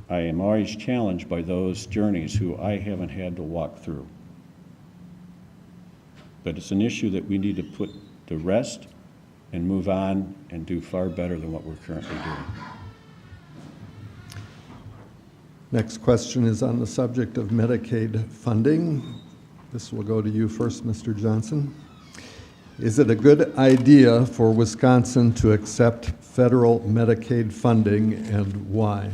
am always challenged by those journeys who I haven't had to walk through. But it's an issue that we need to put to rest and move on and do far better than what we're currently doing. Next question is on the subject of Medicaid funding. This will go to you first, Mr. Johnson. Is it a good idea for Wisconsin to accept federal Medicaid funding, and why?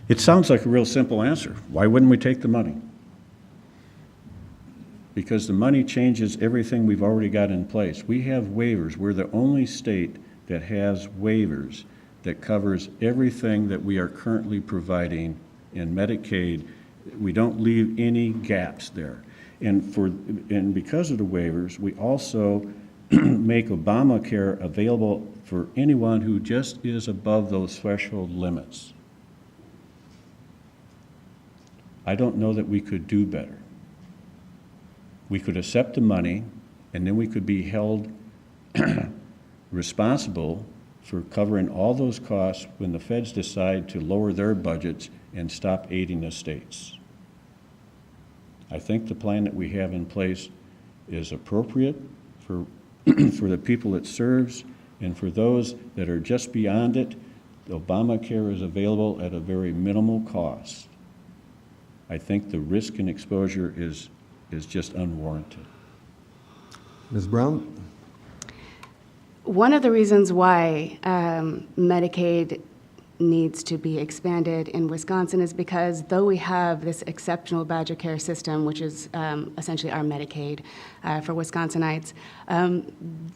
It sounds like a real simple answer. Why wouldn't we take the money? Because the money changes everything we've already got in place. We have waivers. We're the only state that has waivers that covers everything that we are currently providing in Medicaid. We don't leave any gaps there. And because of the waivers, we also make Obamacare available for anyone who just is above those threshold limits. I don't know that we could do better. We could accept the money, and then we could be held responsible for covering all those costs when the feds decide to lower their budgets and stop aiding the states. I think the plan that we have in place is appropriate for, for the people it serves, and for those that are just beyond it, Obamacare is available at a very minimal cost. I think the risk and exposure is just unwarranted. Ms. Brown? One of the reasons why Medicaid needs to be expanded in Wisconsin is because though we have this exceptional Badger Care system, which is essentially our Medicaid for Wisconsinites,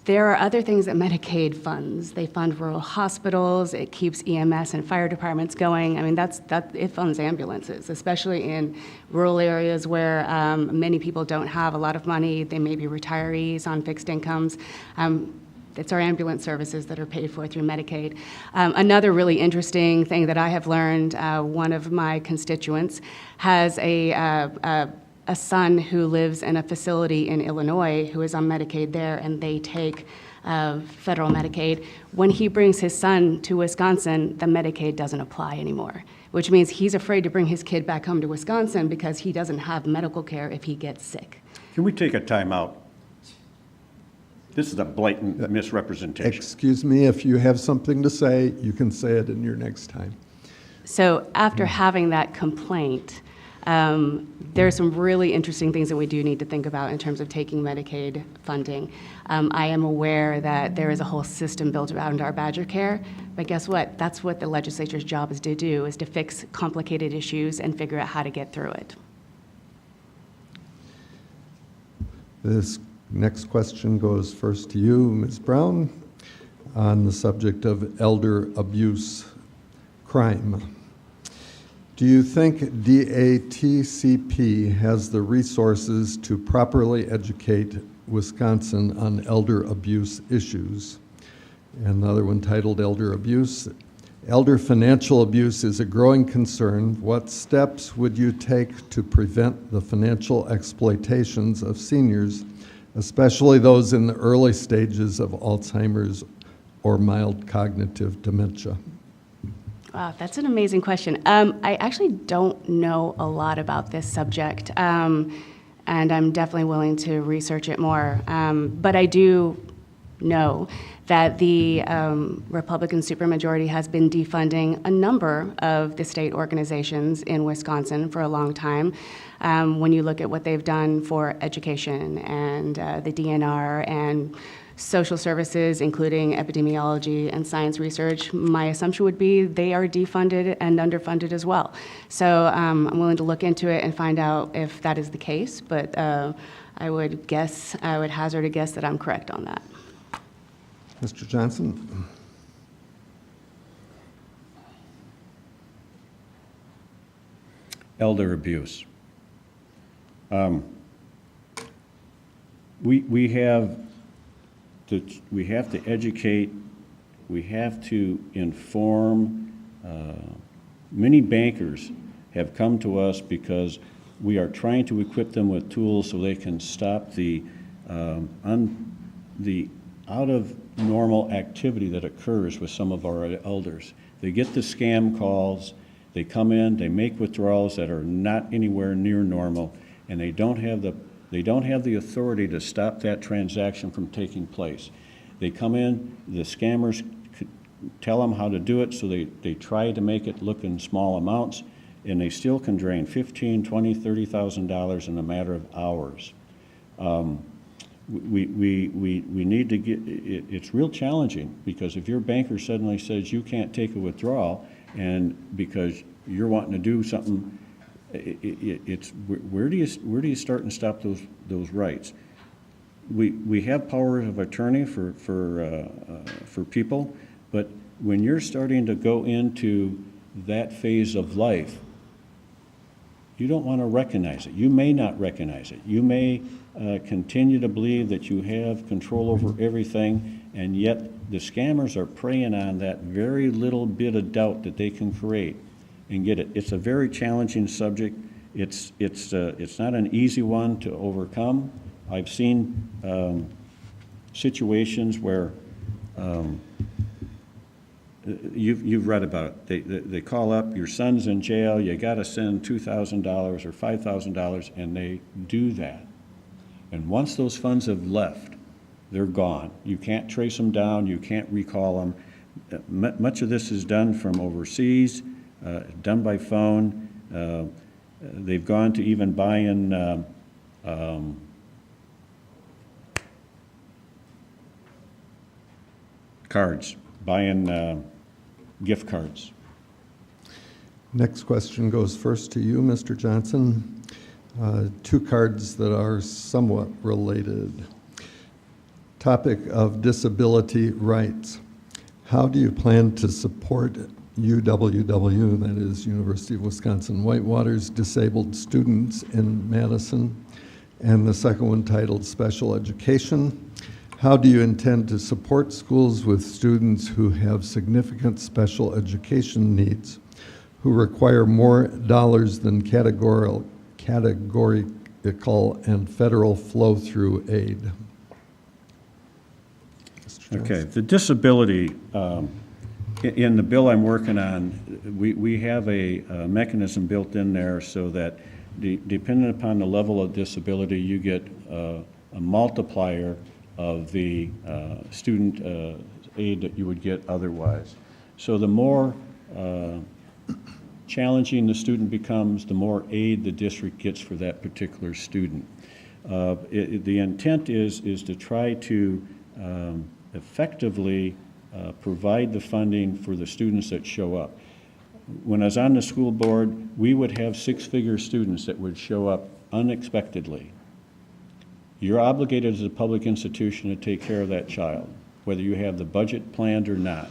there are other things that Medicaid funds. They fund rural hospitals, it keeps EMS and fire departments going. I mean, it funds ambulances, especially in rural areas where many people don't have a lot of money. They may be retirees on fixed incomes. It's our ambulance services that are paid for through Medicaid. Another really interesting thing that I have learned, one of my constituents has a son who lives in a facility in Illinois who is on Medicaid there, and they take federal Medicaid. When he brings his son to Wisconsin, the Medicaid doesn't apply anymore, which means he's afraid to bring his kid back home to Wisconsin because he doesn't have medical care if he gets sick. Can we take a time out? This is a blatant misrepresentation. Excuse me, if you have something to say, you can say it in your next time. So after having that complaint, there are some really interesting things that we do need to think about in terms of taking Medicaid funding. I am aware that there is a whole system built around our Badger Care, but guess what? That's what the legislature's job is to do, is to fix complicated issues and figure out how to get through it. This next question goes first to you, Ms. Brown, on the subject of elder abuse crime. Do you think DATCP has the resources to properly educate Wisconsin on elder abuse issues? Another one titled Elder Abuse. Elder financial abuse is a growing concern. What steps would you take to prevent the financial exploitations of seniors, especially those in the early stages of Alzheimer's or mild cognitive dementia? Wow, that's an amazing question. I actually don't know a lot about this subject, and I'm definitely willing to research it more. But I do know that the Republican supermajority has been defunding a number of the state organizations in Wisconsin for a long time. When you look at what they've done for education and the DNR and social services, including epidemiology and science research, my assumption would be they are defunded and underfunded as well. So I'm willing to look into it and find out if that is the case, but I would hazard a guess that I'm correct on that. Mr. Johnson? Elder abuse. We have to educate, we have to inform. Many bankers have come to us because we are trying to equip them with tools so they can stop the out of normal activity that occurs with some of our elders. They get the scam calls, they come in, they make withdrawals that are not anywhere near normal, and they don't have the authority to stop that transaction from taking place. They come in, the scammers tell them how to do it, so they try to make it look in small amounts, and they still can drain $15,000, $20,000, $30,000 in a matter of hours. We need to get, it's real challenging, because if your banker suddenly says you can't take a withdrawal, and because you're wanting to do something, it's where do you start and stop those rights? We have powers of attorney for people, but when you're starting to go into that phase of life, you don't want to recognize it. You may not recognize it. You may continue to believe that you have control over everything, and yet the scammers are preying on that very little bit of doubt that they can create and get it. It's a very challenging subject. It's not an easy one to overcome. I've seen situations where you've read about it. They call up, your son's in jail, you got to send $2,000 or $5,000, and they do that. And once those funds have left, they're gone. You can't trace them down, you can't recall them. Much of this is done from overseas, done by phone. They've gone to even buying cards, buying gift cards. Next question goes first to you, Mr. Johnson. Two cards that are somewhat related. Topic of disability rights. How do you plan to support UWW, that is University of Wisconsin-Whitewater's disabled students in Madison? And the second one titled Special Education. How do you intend to support schools with students who have significant special education needs, who require more dollars than categorical and federal flow-through aid? Okay, the disability, in the bill I'm working on, we have a mechanism built in there so that depending upon the level of disability, you get a multiplier of the student aid that you would get otherwise. So the more challenging the student becomes, the more aid the district gets for that particular student. The intent is to try to effectively provide the funding for the students that show up. When I was on the school board, we would have six-figure students that would show up unexpectedly. You're obligated as a public institution to take care of that child, whether you have the budget planned or not.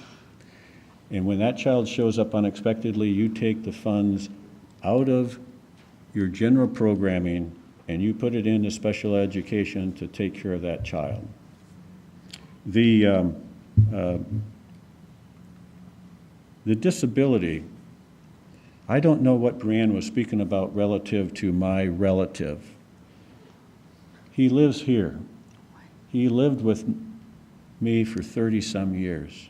And when that child shows up unexpectedly, you take the funds out of your general programming and you put it into special education to take care of that child. The disability, I don't know what Brianne was speaking about relative to my relative. He lives here. He lived with me for 30-some years.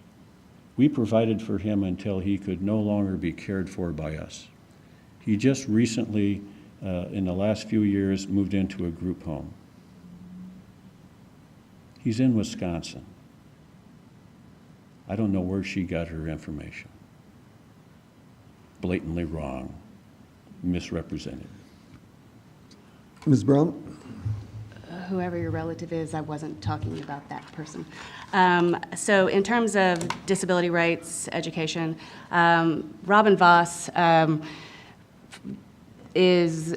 We provided for him until he could no longer be cared for by us. He just recently, in the last few years, moved into a group home. He's in Wisconsin. I don't know where she got her information. Blatantly wrong, misrepresented. Ms. Brown? Whoever your relative is, I wasn't talking about that person. So in terms of disability rights, education, Robin Voss is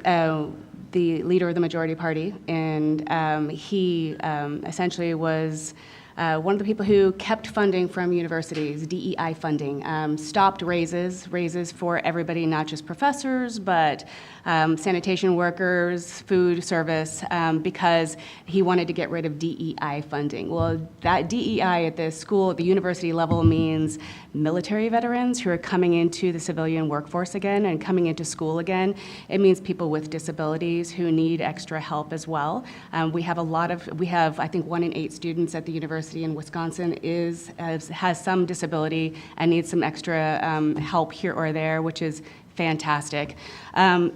the leader of the majority party, and he essentially was one of the people who kept funding from universities, DEI funding, stopped raises for everybody, not just professors, but sanitation workers, food service, because he wanted to get rid of DEI funding. Well, that DEI at the school, at the university level means military veterans who are coming into the civilian workforce again and coming into school again. It means people with disabilities who need extra help as well. We have, I think 1 in 8 students at the university in Wisconsin has some disability and needs some extra help here or there, which is fantastic.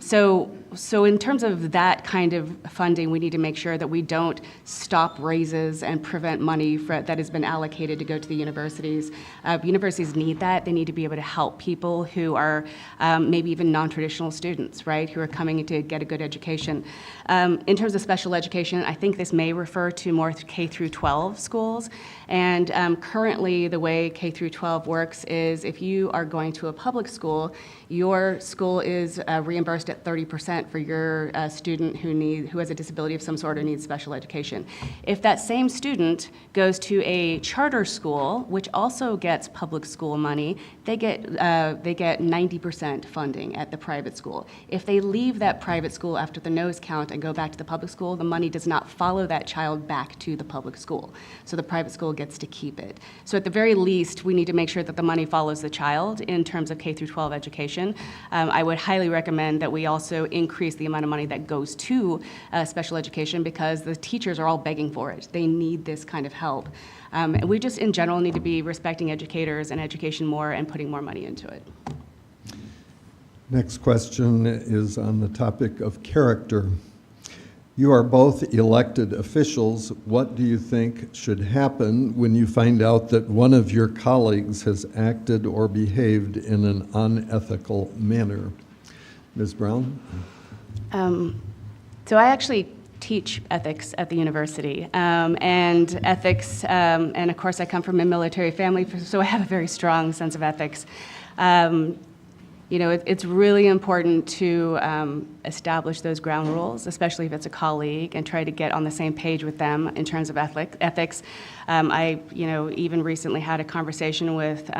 So in terms of that kind of funding, we need to make sure that we don't stop raises and prevent money that has been allocated to go to the universities. Universities need that. They need to be able to help people who are maybe even non-traditional students, right, who are coming in to get a good education. In terms of special education, I think this may refer to more K through 12 schools. And currently, the way K through 12 works is if you are going to a public school, your school is reimbursed at 30% for your student who has a disability of some sort or needs special education. If that same student goes to a charter school, which also gets public school money, they get 90% funding at the private school. If they leave that private school after the nose count and go back to the public school, the money does not follow that child back to the public school. So the private school gets to keep it. So at the very least, we need to make sure that the money follows the child in terms of K through 12 education. I would highly recommend that we also increase the amount of money that goes to special education, because the teachers are all begging for it. They need this kind of help. And we just, in general, need to be respecting educators and education more and putting more money into it. Next question is on the topic of character. You are both elected officials. What do you think should happen when you find out that one of your colleagues has acted or behaved in an unethical manner? Ms. Brown? So I actually teach ethics at the university, and ethics, and of course I come from a military family, so I have a very strong sense of ethics. You know, it's really important to establish those ground rules, especially if it's a colleague, and try to get on the same page with them in terms of ethics. I, you know, even recently had a conversation with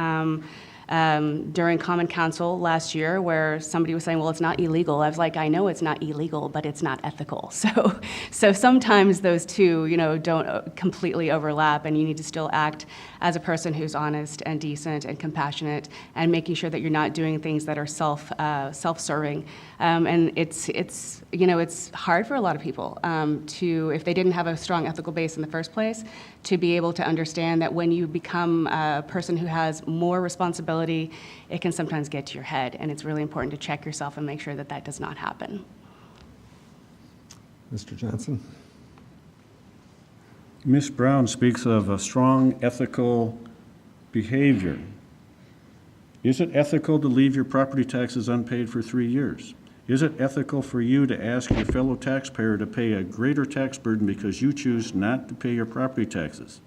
during Common Council last year where somebody was saying, well, it's not illegal. I was like, I know it's not illegal, but it's not ethical. So sometimes those two, you know, don't completely overlap, and you need to still act as a person who's honest and decent and compassionate, and making sure that you're not doing things that are self-serving. And it's you know, it's hard for a lot of people to, if they didn't have a strong ethical base in the first place, to be able to understand that when you become a person who has more responsibility, it can sometimes get to your head, and it's really important to check yourself and make sure that that does not happen. Mr. Johnson? Ms. Brown speaks of a strong ethical behavior. Is it ethical to leave your property taxes unpaid for 3 years? Is it ethical for you to ask your fellow taxpayer to pay a greater tax burden because you choose not to pay your property taxes?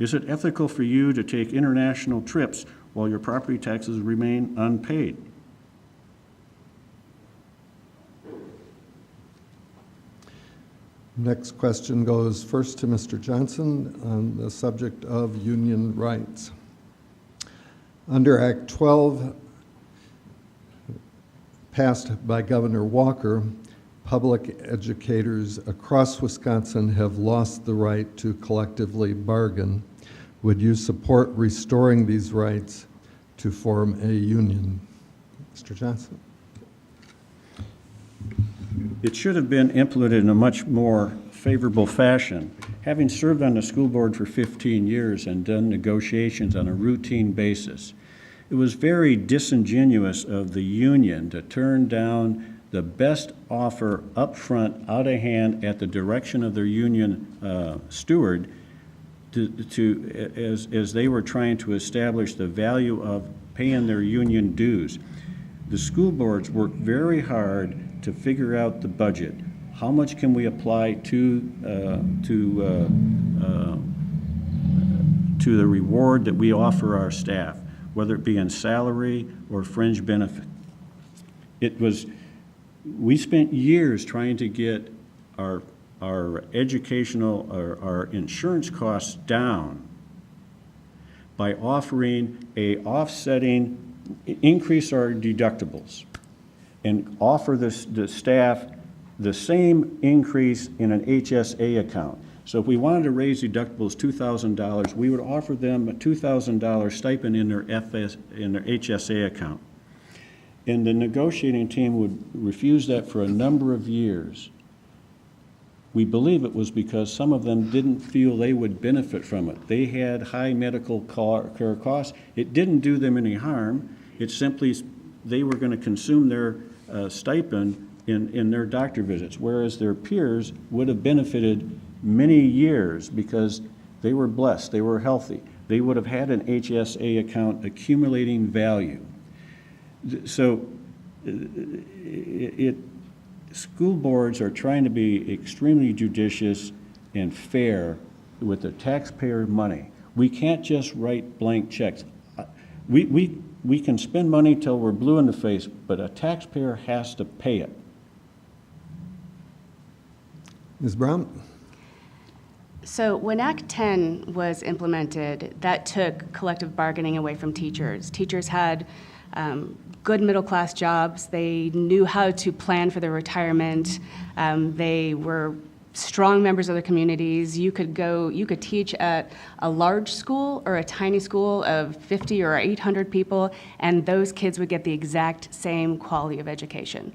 Is it ethical for you to take international trips while your property taxes remain unpaid? Next question goes first to Mr. Johnson on the subject of union rights. Under Act 12, passed by Governor Walker, public educators across Wisconsin have lost the right to collectively bargain. Would you support restoring these rights to form a union? Mr. Johnson? It should have been implemented in a much more favorable fashion. Having served on the school board for 15 years and done negotiations on a routine basis, it was very disingenuous of the union to turn down the best offer up front, out of hand, at the direction of their union steward, as they were trying to establish the value of paying their union dues. The school boards worked very hard to figure out the budget. How much can we apply to the reward that we offer our staff, whether it be in salary or fringe benefit? We spent years trying to get our educational, our insurance costs down by offering increase our deductibles and offer the staff the same increase in an HSA account. So if we wanted to raise deductibles $2,000, we would offer them a $2,000 stipend in their HSA account. And the negotiating team would refuse that for a number of years. We believe it was because some of them didn't feel they would benefit from it. They had high medical care costs. It didn't do them any harm. It simply, they were going to consume their stipend in their doctor visits, whereas their peers would have benefited many years because they were blessed, they were healthy. They would have had an HSA account accumulating value. So school boards are trying to be extremely judicious and fair with the taxpayer money. We can't just write blank checks. We can spend money till we're blue in the face, but a taxpayer has to pay it. Ms. Brown? So when Act 10 was implemented, that took collective bargaining away from teachers. Teachers had good middle-class jobs. They knew how to plan for their retirement. They were strong members of their communities. You could teach at a large school or a tiny school of 50 or 800 people, and those kids would get the exact same quality of education.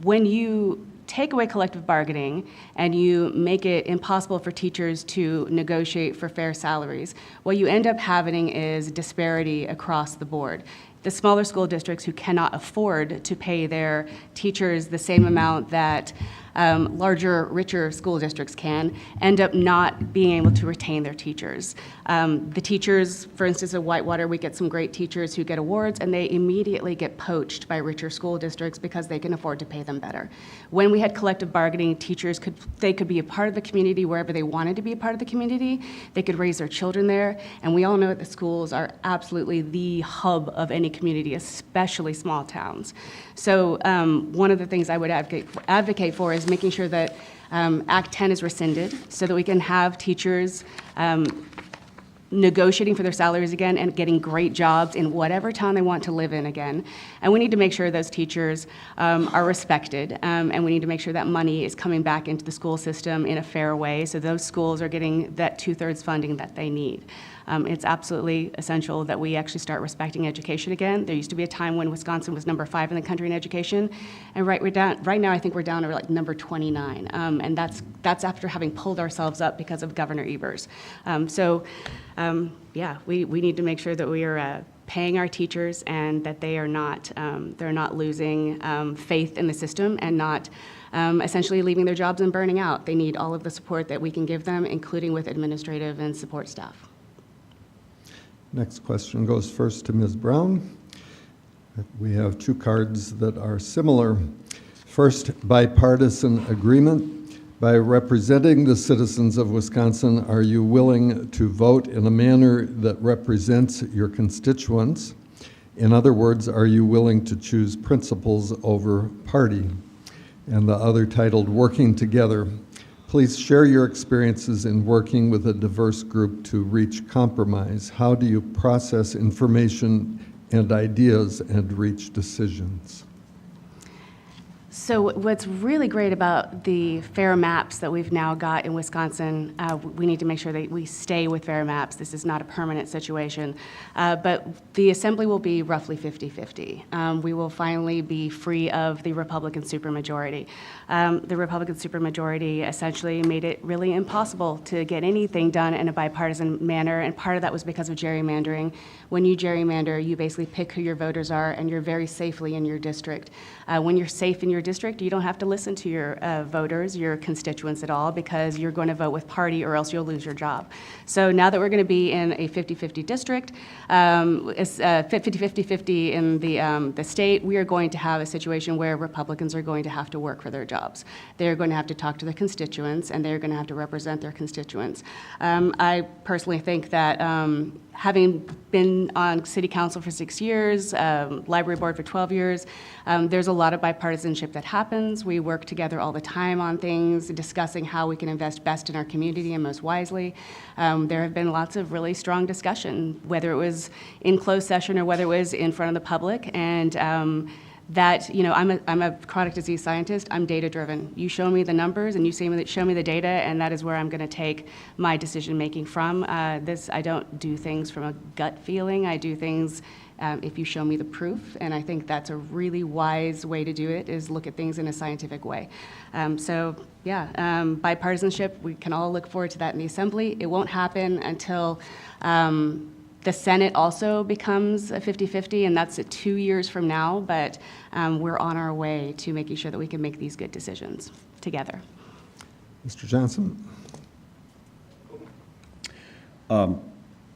When you take away collective bargaining and you make it impossible for teachers to negotiate for fair salaries, what you end up having is disparity across the board. The smaller school districts who cannot afford to pay their teachers the same amount that larger, richer school districts can, end up not being able to retain their teachers. The teachers, for instance, at Whitewater, we get some great teachers who get awards, and they immediately get poached by richer school districts because they can afford to pay them better. When we had collective bargaining, teachers could be a part of the community wherever they wanted to be a part of the community. They could raise their children there, and we all know that the schools are absolutely the hub of any community, especially small towns. So one of the things I would advocate for is making sure that Act 10 is rescinded so that we can have teachers negotiating for their salaries again and getting great jobs in whatever town they want to live in again. And we need to make sure those teachers are respected, and we need to make sure that money is coming back into the school system in a fair way so those schools are getting that 2/3 funding that they need. It's absolutely essential that we actually start respecting education again. There used to be a time when Wisconsin was number 5 in the country in education, and right now I think we're down to like number 29, and that's after having pulled ourselves up because of Governor Evers. Yeah, we need to make sure that we are paying our teachers and that they're not losing faith in the system and not essentially leaving their jobs and burning out. They need all of the support that we can give them, including with administrative and support staff. Next question goes first to Ms. Brown. We have 2 cards that are similar. First, bipartisan agreement. By representing the citizens of Wisconsin, are you willing to vote in a manner that represents your constituents? In other words, are you willing to choose principles over party? And the other titled, Working Together. Please share your experiences in working with a diverse group to reach compromise. How do you process information and ideas and reach decisions? So what's really great about the fair maps that we've now got in Wisconsin, we need to make sure that we stay with fair maps. This is not a permanent situation. But the assembly will be roughly 50-50. We will finally be free of the Republican supermajority. The Republican supermajority essentially made it really impossible to get anything done in a bipartisan manner, and part of that was because of gerrymandering. When you gerrymander, you basically pick who your voters are, and you're very safely in your district. When you're safe in your district, you don't have to listen to your voters, your constituents at all, because you're going to vote with party or else you'll lose your job. So now that we're going to be in a 50-50 district, 50-50 in the state, we are going to have a situation where Republicans are going to have to work for their jobs. They're going to have to talk to their constituents, and they're going to have to represent their constituents. I personally think that having been on city council for 6 years, library board for 12 years, there's a lot of bipartisanship that happens. We work together all the time on things, discussing how we can invest best in our community and most wisely. There have been lots of really strong discussion, whether it was in closed session or whether it was in front of the public, and I'm a chronic disease scientist. I'm data driven. You show me the numbers and you show me the data, and that is where I'm going to take my decision making from. I don't do things from a gut feeling. I do things if you show me the proof, and I think that's a really wise way to do it, is look at things in a scientific way. Bipartisanship, we can all look forward to that in the Assembly. It won't happen until the Senate also becomes a 50-50, and that's 2 years from now, but we're on our way to making sure that we can make these good decisions together. Mr. Johnson?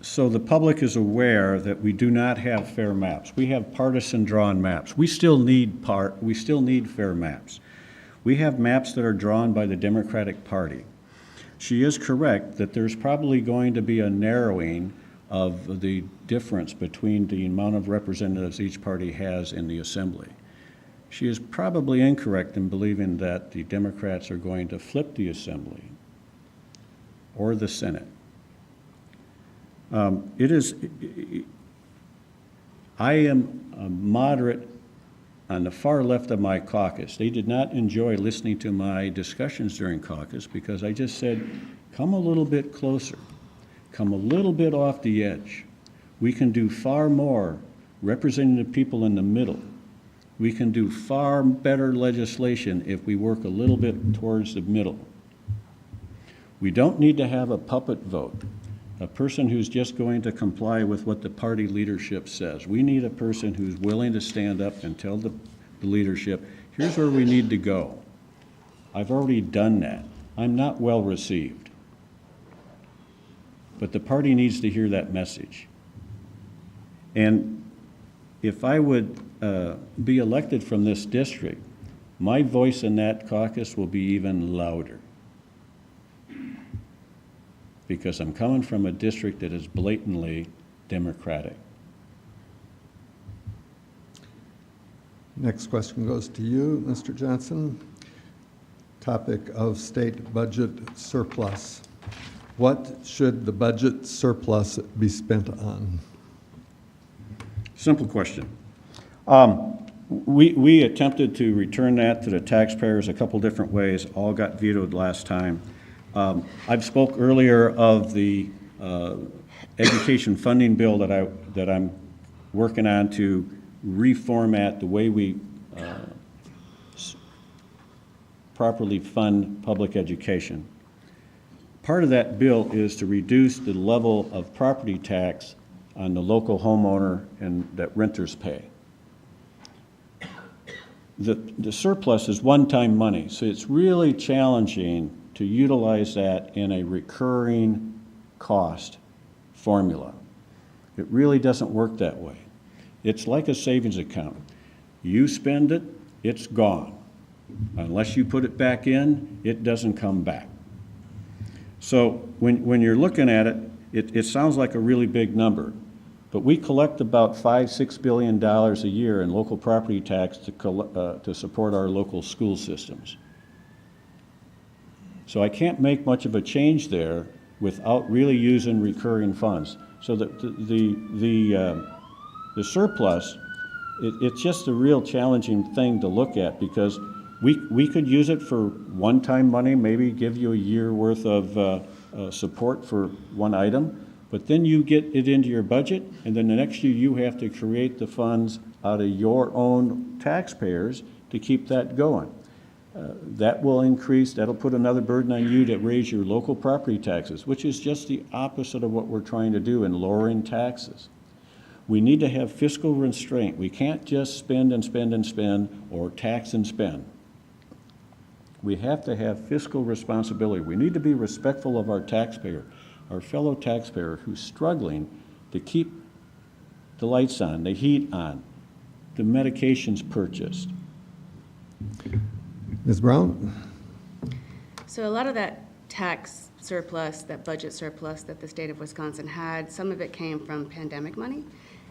So the public is aware that we do not have fair maps. We have partisan drawn maps. We still need fair maps. We have maps that are drawn by the Democratic Party. She is correct that there's probably going to be a narrowing of the difference between the amount of representatives each party has in the Assembly. She is probably incorrect in believing that the Democrats are going to flip the Assembly. or the Senate. I am a moderate on the far left of my caucus. They did not enjoy listening to my discussions during caucus because I just said, come a little bit closer, come a little bit off the edge. We can do far more representing the people in the middle. We can do far better legislation if we work a little bit towards the middle. We don't need to have a puppet vote, a person who's just going to comply with what the party leadership says. We need a person who's willing to stand up and tell the leadership, here's where we need to go. I've already done that. I'm not well received. But the party needs to hear that message. And if I would be elected from this district, my voice in that caucus will be even louder. Because I'm coming from a district that is blatantly Democratic. Next question goes to you, Mr. Johnson. Topic of state budget surplus. What should the budget surplus be spent on? Simple question. We attempted to return that to the taxpayers a couple different ways, all got vetoed last time. I've spoke earlier of the education funding bill that I'm working on to reformat the way we properly fund public education. Part of that bill is to reduce the level of property tax on the local homeowner and that renters pay. The surplus is one-time money, so it's really challenging to utilize that in a recurring cost formula. It really doesn't work that way. It's like a savings account. You spend it, it's gone. Unless you put it back in, it doesn't come back. So when you're looking at it, it sounds like a really big number, but we collect about $5-6 billion a year in local property tax to support our local school systems. So I can't make much of a change there without really using recurring funds. So that the surplus, it's just a real challenging thing to look at because we could use it for one-time money, maybe give you a year worth of support for one item, but then you get it into your budget, and then the next year you have to create the funds out of your own taxpayers to keep that going. That will increase, that'll put another burden on you to raise your local property taxes, which is just the opposite of what we're trying to do in lowering taxes. We need to have fiscal restraint. We can't just spend and spend and spend or tax and spend. We have to have fiscal responsibility. We need to be respectful of our taxpayer, our fellow taxpayer who's struggling to keep the lights on, the heat on, the medications purchased. Ms. Brown? So a lot of that tax surplus, that budget surplus that the state of Wisconsin had, some of it came from pandemic money,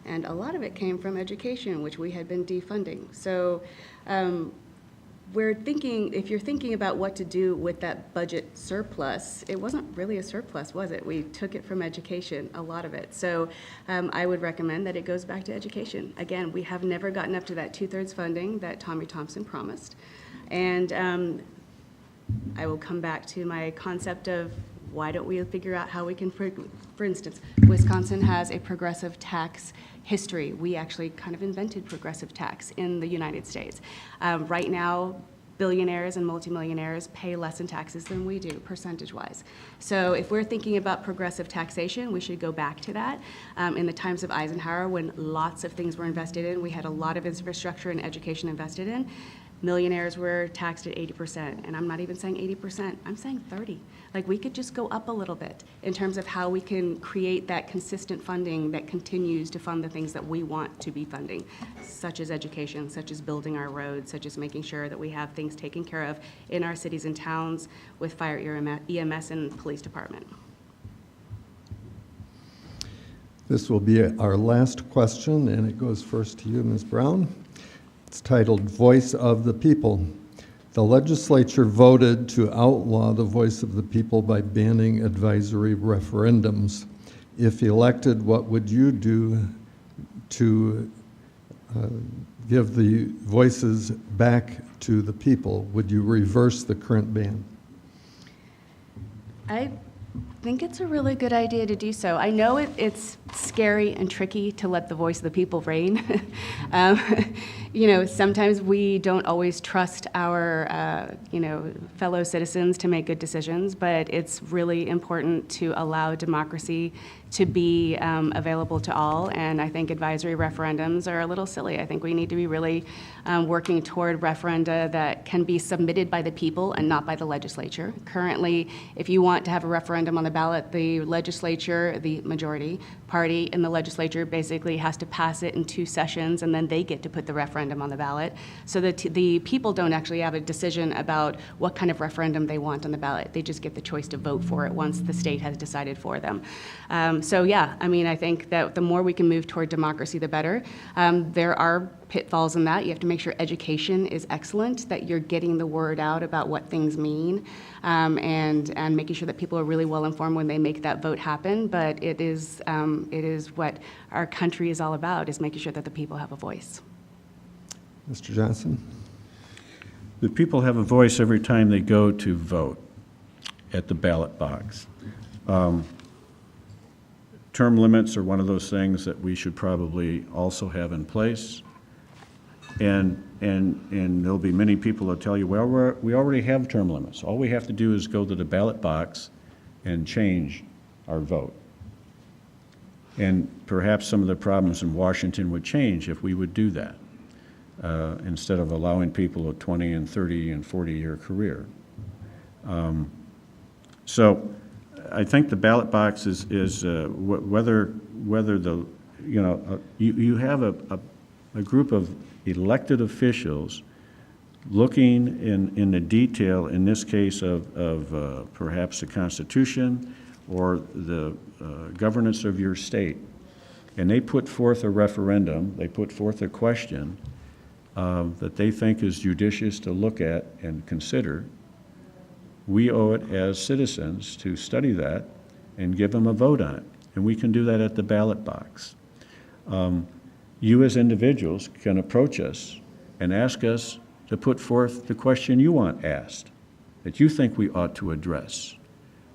and a lot of it came from education, which we had been defunding. So we're thinking, if you're thinking about what to do with that budget surplus, it wasn't really a surplus, was it? We took it from education, a lot of it. So I would recommend that it goes back to education. Again, we have never gotten up to that 2/3 funding that Tommy Thompson promised. And I will come back to my concept of why don't we figure out how we can, for instance, Wisconsin has a progressive tax history. We actually kind of invented progressive tax in the United States. Right now, billionaires and multimillionaires pay less in taxes than we do, percentage-wise. So if we're thinking about progressive taxation, we should go back to that. In the times of Eisenhower, when lots of things were invested in, we had a lot of infrastructure and education invested in. Millionaires were taxed at 80%, and I'm not even saying 80%, I'm saying 30. Like, we could just go up a little bit in terms of how we can create that consistent funding that continues to fund the things that we want to be funding, such as education, such as building our roads, such as making sure that we have things taken care of in our cities and towns with fire, EMS, and police department. This will be our last question, and it goes first to you, Ms. Brown. It's titled Voice of the People. The legislature voted to outlaw the voice of the people by banning advisory referendums. If elected, what would you do to give the voices back to the people? Would you reverse the current ban? I think it's a really good idea to do so. I know it's scary and tricky to let the voice of the people reign. Sometimes we don't always trust our, fellow citizens to make good decisions, but it's really important to allow democracy to be available to all, and I think advisory referendums are a little silly. I think we need to be really working toward referenda that can be submitted by the people and not by the legislature. Currently, if you want to have a referendum on the ballot, the legislature, the majority party in the legislature basically has to pass it in 2 sessions, and then they get to put the referendum on the ballot, so that the people don't actually have a decision about what kind of referendum they want on the ballot. They just get the choice to vote for it once the state has decided for them. I think that the more we can move toward democracy, the better. There are pitfalls in that. You have to make sure education is excellent, that you're getting the word out about what things mean, and making sure that people are really well informed when they make that vote happen. But it is what our country is all about, is making sure that the people have a voice. Mr. Johnson? The people have a voice every time they go to vote at the ballot box. Term limits are one of those things that we should probably also have in place. And there'll be many people that tell you, well, we already have term limits. All we have to do is go to the ballot box and change our vote. And perhaps some of the problems in Washington would change if we would do that, instead of allowing people a 20 and 30 and 40-year career. So I think the ballot box is whether the, you have a group of elected officials looking in the detail, in this case of perhaps the Constitution or the governance of your state, and they put forth a referendum, they put forth a question that they think is judicious to look at and consider. We owe it as citizens to study that and give them a vote on it, and we can do that at the ballot box. You as individuals can approach us and ask us to put forth the question you want asked, that you think we ought to address.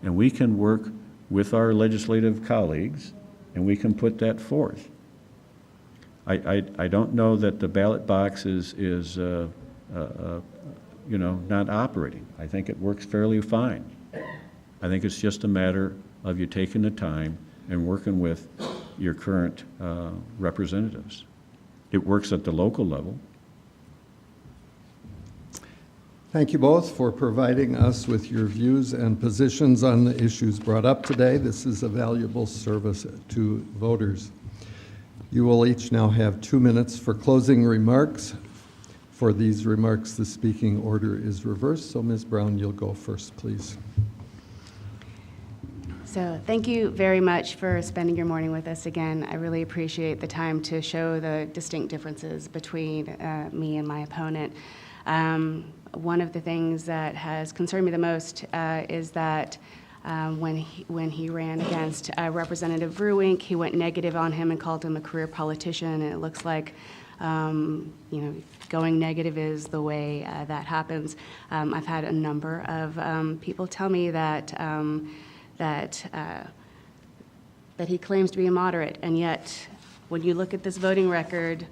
And we can work with our legislative colleagues, and we can put that forth. I don't know that the ballot box is not operating. I think it works fairly fine. I think it's just a matter of you taking the time and working with your current representatives. It works at the local level. Thank you both for providing us with your views and positions on the issues brought up today. This is a valuable service to voters. You will each now have 2 minutes for closing remarks. For these remarks, the speaking order is reversed. So Ms. Brown, you'll go first, please. So thank you very much for spending your morning with us again. I really appreciate the time to show the distinct differences between me and my opponent. One of the things that has concerned me the most is that when he ran against Representative Ruink, he went negative on him and called him a career politician. And it looks like going negative is the way that happens. I've had a number of people tell me that he claims to be a moderate, and yet when you look at this voting record,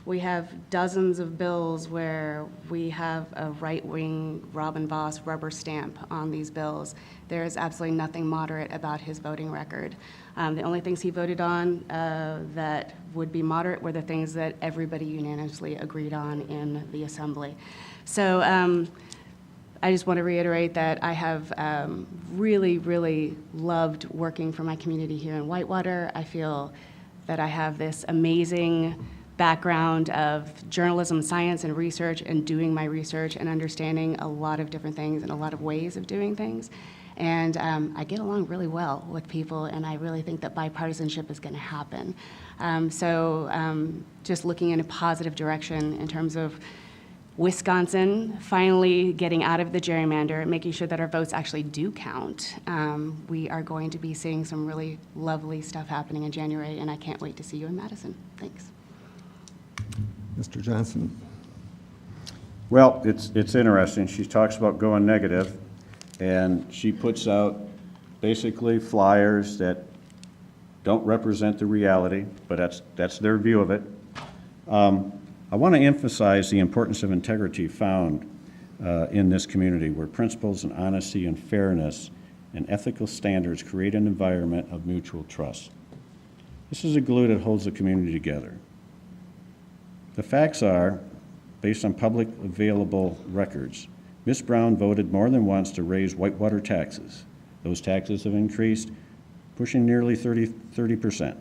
we have dozens of bills where we have a right-wing Robin Voss rubber stamp on these bills. There is absolutely nothing moderate about his voting record. The only things he voted on that would be moderate were the things that everybody unanimously agreed on in the Assembly. So I just want to reiterate that I have really, really loved working for my community here in Whitewater. I feel that I have this amazing background of journalism, science, and research, and doing my research and understanding a lot of different things and a lot of ways of doing things. And I get along really well with people, and I really think that bipartisanship is going to happen. Just looking in a positive direction in terms of Wisconsin finally getting out of the gerrymander, making sure that our votes actually do count. We are going to be seeing some really lovely stuff happening in January, and I can't wait to see you in Madison. Thanks. Mr. Johnson. Well, it's interesting. She talks about going negative, and she puts out basically flyers that don't represent the reality, but that's their view of it. I want to emphasize the importance of integrity found in this community, where principles and honesty and fairness and ethical standards create an environment of mutual trust. This is a glue that holds the community together. The facts are, based on public available records, Ms. Brown voted more than once to raise Whitewater taxes. Those taxes have increased, pushing nearly 30%.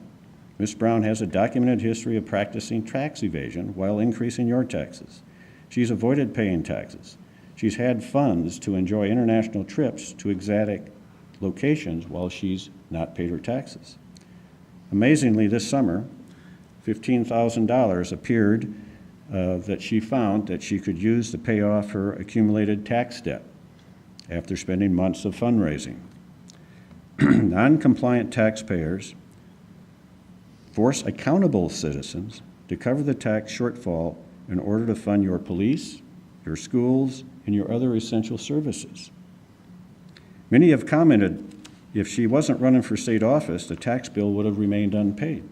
Ms. Brown has a documented history of practicing tax evasion while increasing your taxes. She's avoided paying taxes. She's had funds to enjoy international trips to exotic locations while she's not paid her taxes. Amazingly, this summer, $15,000 appeared that she found that she could use to pay off her accumulated tax debt after spending months of fundraising. Non-compliant taxpayers force accountable citizens to cover the tax shortfall in order to fund your police, your schools, and your other essential services. Many have commented, if she wasn't running for state office, the tax bill would have remained unpaid.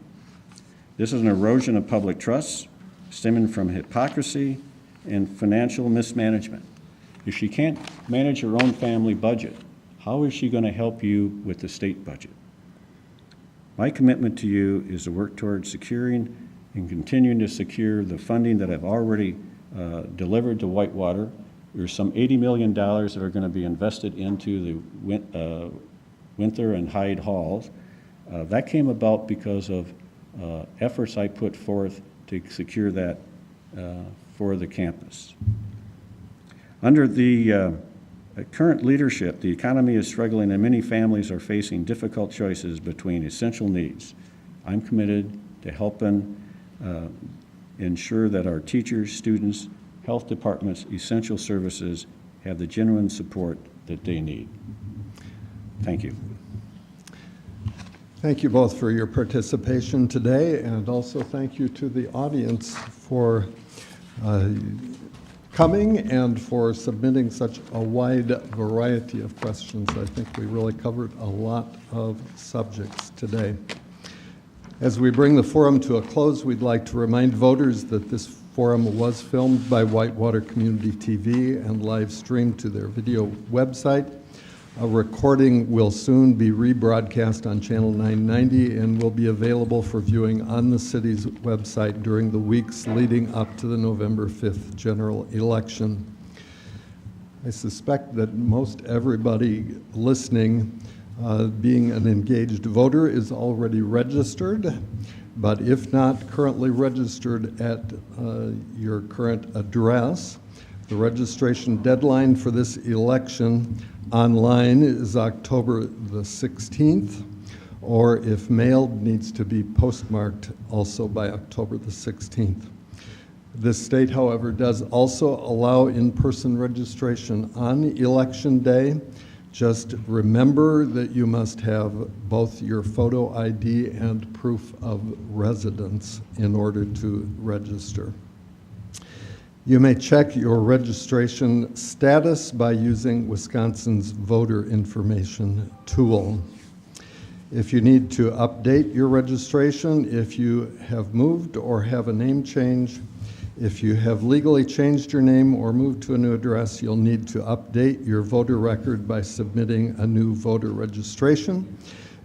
This is an erosion of public trust stemming from hypocrisy and financial mismanagement. If she can't manage her own family budget, how is she going to help you with the state budget? My commitment to you is to work towards securing and continuing to secure the funding that I've already delivered to Whitewater. There's some $80 million that are going to be invested into the Winter and Hyde Halls. That came about because of efforts I put forth to secure that for the campus. Under the current leadership, the economy is struggling and many families are facing difficult choices between essential needs. I'm committed to helping ensure that our teachers, students, health departments, essential services have the genuine support that they need. Thank you. Thank you both for your participation today, and also thank you to the audience for coming and for submitting such a wide variety of questions. I think we really covered a lot of subjects today. As we bring the forum to a close, we'd like to remind voters that this forum was filmed by Whitewater Community TV and live streamed to their video website. A recording will soon be rebroadcast on Channel 990 and will be available for viewing on the city's website during the weeks leading up to the November 5th general election. I suspect that most everybody listening, being an engaged voter, is already registered, but if not currently registered at your current address, the registration deadline for this election online is October the 16th, or if mailed, needs to be postmarked also by October the 16th. This state, however, does also allow in-person registration on election day. Just remember that you must have both your photo ID and proof of residence in order to register. You may check your registration status by using Wisconsin's voter information tool. If you need to update your registration, if you have moved or have a name change, if you have legally changed your name or moved to a new address, you'll need to update your voter record by submitting a new voter registration.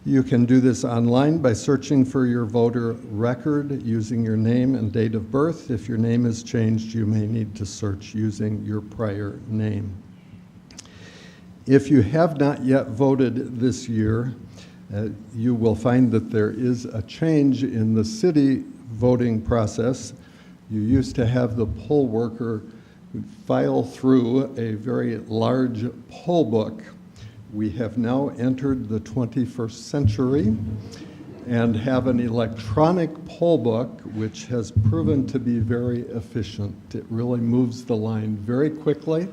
You can do this online by searching for your voter record using your name and date of birth. If your name is changed, you may need to search using your prior name. If you have not yet voted this year, you will find that there is a change in the city voting process. You used to have the poll worker file through a very large poll book. We have now entered the 21st century, and have an electronic poll book, which has proven to be very efficient. It really moves the line very quickly.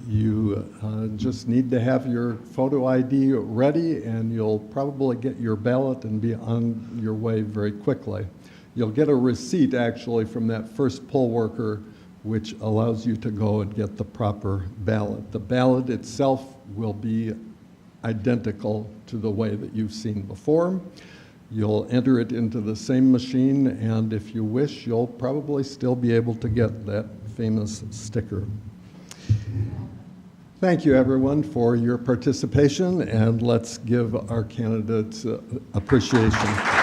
You just need to have your photo ID ready, and you'll probably get your ballot and be on your way very quickly. You'll get a receipt, actually, from that first poll worker, which allows you to go and get the proper ballot. The ballot itself will be identical to the way that you've seen before. You'll enter it into the same machine, and if you wish, you'll probably still be able to get that famous sticker. Thank you, everyone, for your participation, and let's give our candidates appreciation.